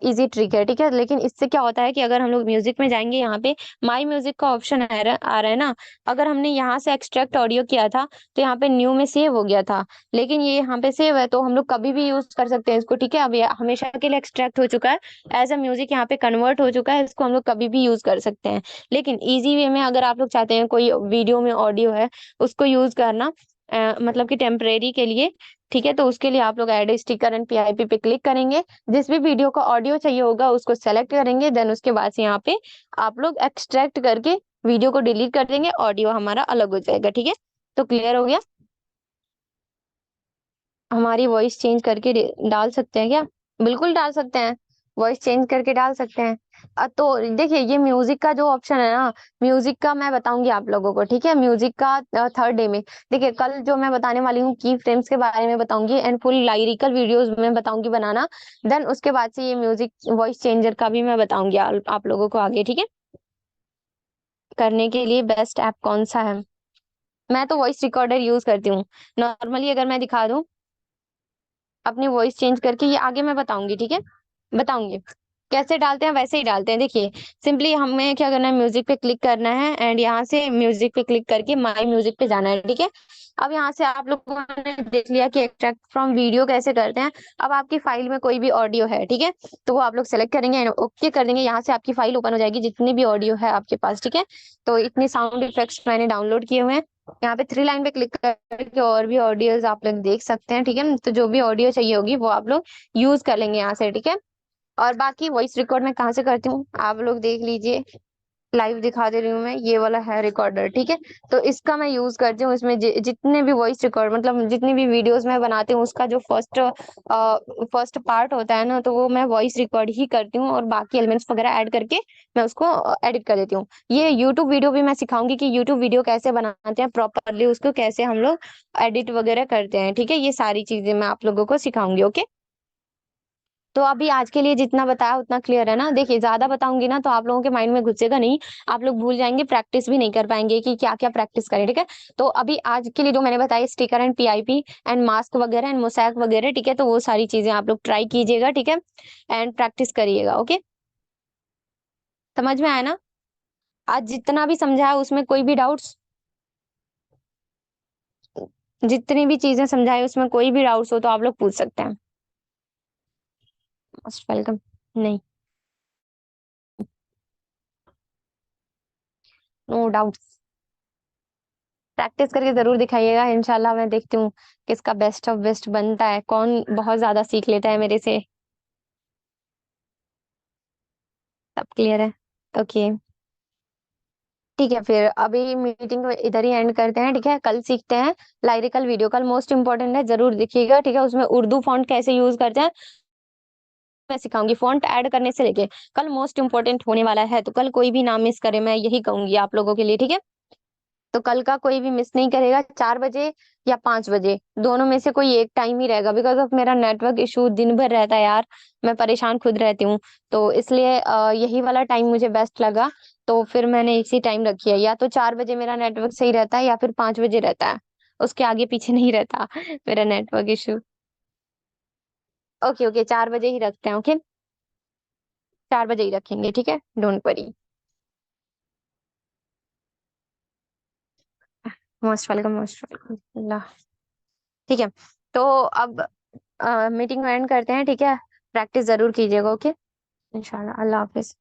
इजी ट्रिक है, ठीक है। लेकिन इससे क्या होता है कि अगर हम लोग म्यूजिक में जाएंगे, यहाँ पे माई म्यूजिक का ऑप्शन आ रहा है ना, अगर हमने यहाँ से एक्सट्रैक्ट ऑडियो किया था तो यहाँ पे न्यू में सेव हो गया था, लेकिन ये यहाँ पे सेव है तो हम लोग कभी भी यूज कर सकते हैं इसको, ठीक है। अब ये हमेशा के लिए एक्सट्रैक्ट हो चुका है, एज अ म्यूजिक यहाँ पे कन्वर्ट हो चुका है, इसको हम लोग कभी भी यूज कर सकते हैं। लेकिन इजी वे में अगर आप लोग चाहते हैं कोई वीडियो में ऑडियो है उसको यूज करना, मतलब कि टेम्परेरी के लिए, ठीक है, तो उसके लिए आप लोग ऐड स्टिकर एंड पीआईपी पे क्लिक करेंगे, जिस भी वीडियो का ऑडियो चाहिए होगा उसको सेलेक्ट करेंगे, देन उसके बाद से यहाँ पे आप लोग एक्सट्रैक्ट करके वीडियो को डिलीट कर देंगे, ऑडियो हमारा अलग हो जाएगा, ठीक है। तो क्लियर हो गया। हमारी वॉइस चेंज करके डाल सकते हैं क्या, बिल्कुल डाल सकते हैं, वॉइस चेंज करके डाल सकते हैं। तो देखिए ये म्यूजिक का जो ऑप्शन है ना, म्यूजिक का मैं बताऊंगी आप लोगों को, ठीक है, म्यूजिक का थर्ड डे में। देखिए कल जो मैं बताने वाली हूँ की फ्रेम्स के बारे में बताऊंगी, एंड फुल लाइरिकल वीडियोस में बताऊंगी बनाना। देन उसके बाद से ये म्यूजिक वॉइस चेंजर का भी मैं बताऊंगी आप लोगों को आगे, ठीक है। करने के लिए बेस्ट ऐप कौन सा है, मैं तो वॉइस रिकॉर्डर यूज करती हूँ नॉर्मली। अगर मैं दिखा दूं अपनी वॉइस चेंज करके, ये आगे मैं बताऊंगी, ठीक है, बताऊंगी कैसे डालते हैं, वैसे ही डालते हैं। देखिए सिंपली हमें क्या करना है, म्यूजिक पे क्लिक करना है एंड यहाँ से म्यूजिक पे क्लिक करके माई म्यूजिक पे जाना है, ठीक है। अब यहाँ से आप लोगों ने देख लिया कि एक्सट्रैक्ट फ्रॉम वीडियो कैसे करते हैं। अब आपकी फाइल में कोई भी ऑडियो है, ठीक है, तो वो आप लोग सेलेक्ट करेंगे एंड ओके कर देंगे, यहाँ से आपकी फाइल ओपन हो जाएगी जितनी भी ऑडियो है आपके पास, ठीक है। तो इतने साउंड इफेक्ट्स मैंने डाउनलोड किए हुए हैं। यहाँ पे थ्री लाइन पे क्लिक करके और भी ऑडियोज आप लोग देख सकते हैं, ठीक है। तो जो भी ऑडियो चाहिए होगी वो आप लोग यूज कर लेंगे यहाँ से, ठीक है। और बाकी वॉइस रिकॉर्ड मैं कहाँ से करती हूँ आप लोग देख लीजिए, लाइव दिखा दे रही हूँ मैं, ये वाला है रिकॉर्डर, ठीक है। तो इसका मैं यूज करती हूँ, इसमें जितने भी वॉइस रिकॉर्ड, मतलब जितनी भी वीडियोस मैं बनाती हूँ, उसका जो फर्स्ट पार्ट होता है ना, तो वो मैं वॉइस रिकॉर्ड ही करती हूँ, और बाकी एलिमेंट्स वगैरह ऐड करके मैं उसको एडिट कर देती हूँ। ये यूट्यूब वीडियो भी मैं सिखाऊंगी कि यूट्यूब वीडियो कैसे बनाते हैं प्रॉपरली, उसको कैसे हम लोग एडिट वगैरह करते हैं, ठीक है। ये सारी चीजें मैं आप लोगों को सिखाऊंगी, ओके। तो अभी आज के लिए जितना बताया उतना क्लियर है ना। देखिए, ज्यादा बताऊंगी ना तो आप लोगों के माइंड में घुसेगा नहीं, आप लोग भूल जाएंगे, प्रैक्टिस भी नहीं कर पाएंगे कि क्या क्या प्रैक्टिस करें, ठीक है। तो अभी आज के लिए जो मैंने बताया, sticker and PIP and mask वगैरह एंड मोसैक वगैरह, ठीक है, तो वो सारी चीजें आप लोग ट्राई कीजिएगा, ठीक है, एंड प्रैक्टिस करिएगा, ओके। समझ में आया ना? आज जितना भी समझाया उसमें कोई भी डाउट्स, जितनी भी चीजें समझाई उसमें कोई भी डाउट्स हो तो आप लोग पूछ सकते हैं। Most welcome. नहीं, नो डाउट्स। प्रैक्टिस करके जरूर दिखाइएगा, इंशाल्लाह मैं देखती हूँ किसका बेस्ट ऑफ बेस्ट बनता है, कौन बहुत ज्यादा सीख लेता है मेरे से। सब क्लियर है? ओके, ठीक है, फिर अभी मीटिंग इधर ही एंड करते हैं, ठीक है। कल सीखते हैं लाइरिकल वीडियो, कल मोस्ट इंपॉर्टेंट है, जरूर देखिएगा, ठीक है। उसमें उर्दू फॉन्ट कैसे यूज करते हैं मैं सिखाऊंगी, फॉन्ट ऐड करने से लेके। कल मोस्ट इंपॉर्टेंट होने वाला है, तो कल कोई भी ना मिस करे, मैं यही कहूंगी आप लोगों के लिए, ठीक है। तो कल का कोई भी मिस नहीं करेगा, 4 बजे या 5 बजे, दोनों में से कोई एक टाइम ही रहेगा, बिकॉज ऑफ मेरा नेटवर्क इशू दिन भर रहता है यार, मैं परेशान खुद रहती हूँ। तो इसलिए यही वाला टाइम मुझे बेस्ट लगा, तो फिर मैंने इसी टाइम रखी है। या तो 4 बजे मेरा नेटवर्क सही रहता है, या फिर 5 बजे रहता है, उसके आगे पीछे नहीं रहता मेरा नेटवर्क इशू। ओके ओके, 4 बजे ही रखते हैं, ओके। 4 बजे ही रखेंगे, ठीक है, don't worry. Most welcome, most welcome. ठीक है, तो अब मीटिंग एंड करते हैं, ठीक है। प्रैक्टिस जरूर कीजिएगा, ओके। इंशाल्लाह, अल्लाह हाफिज।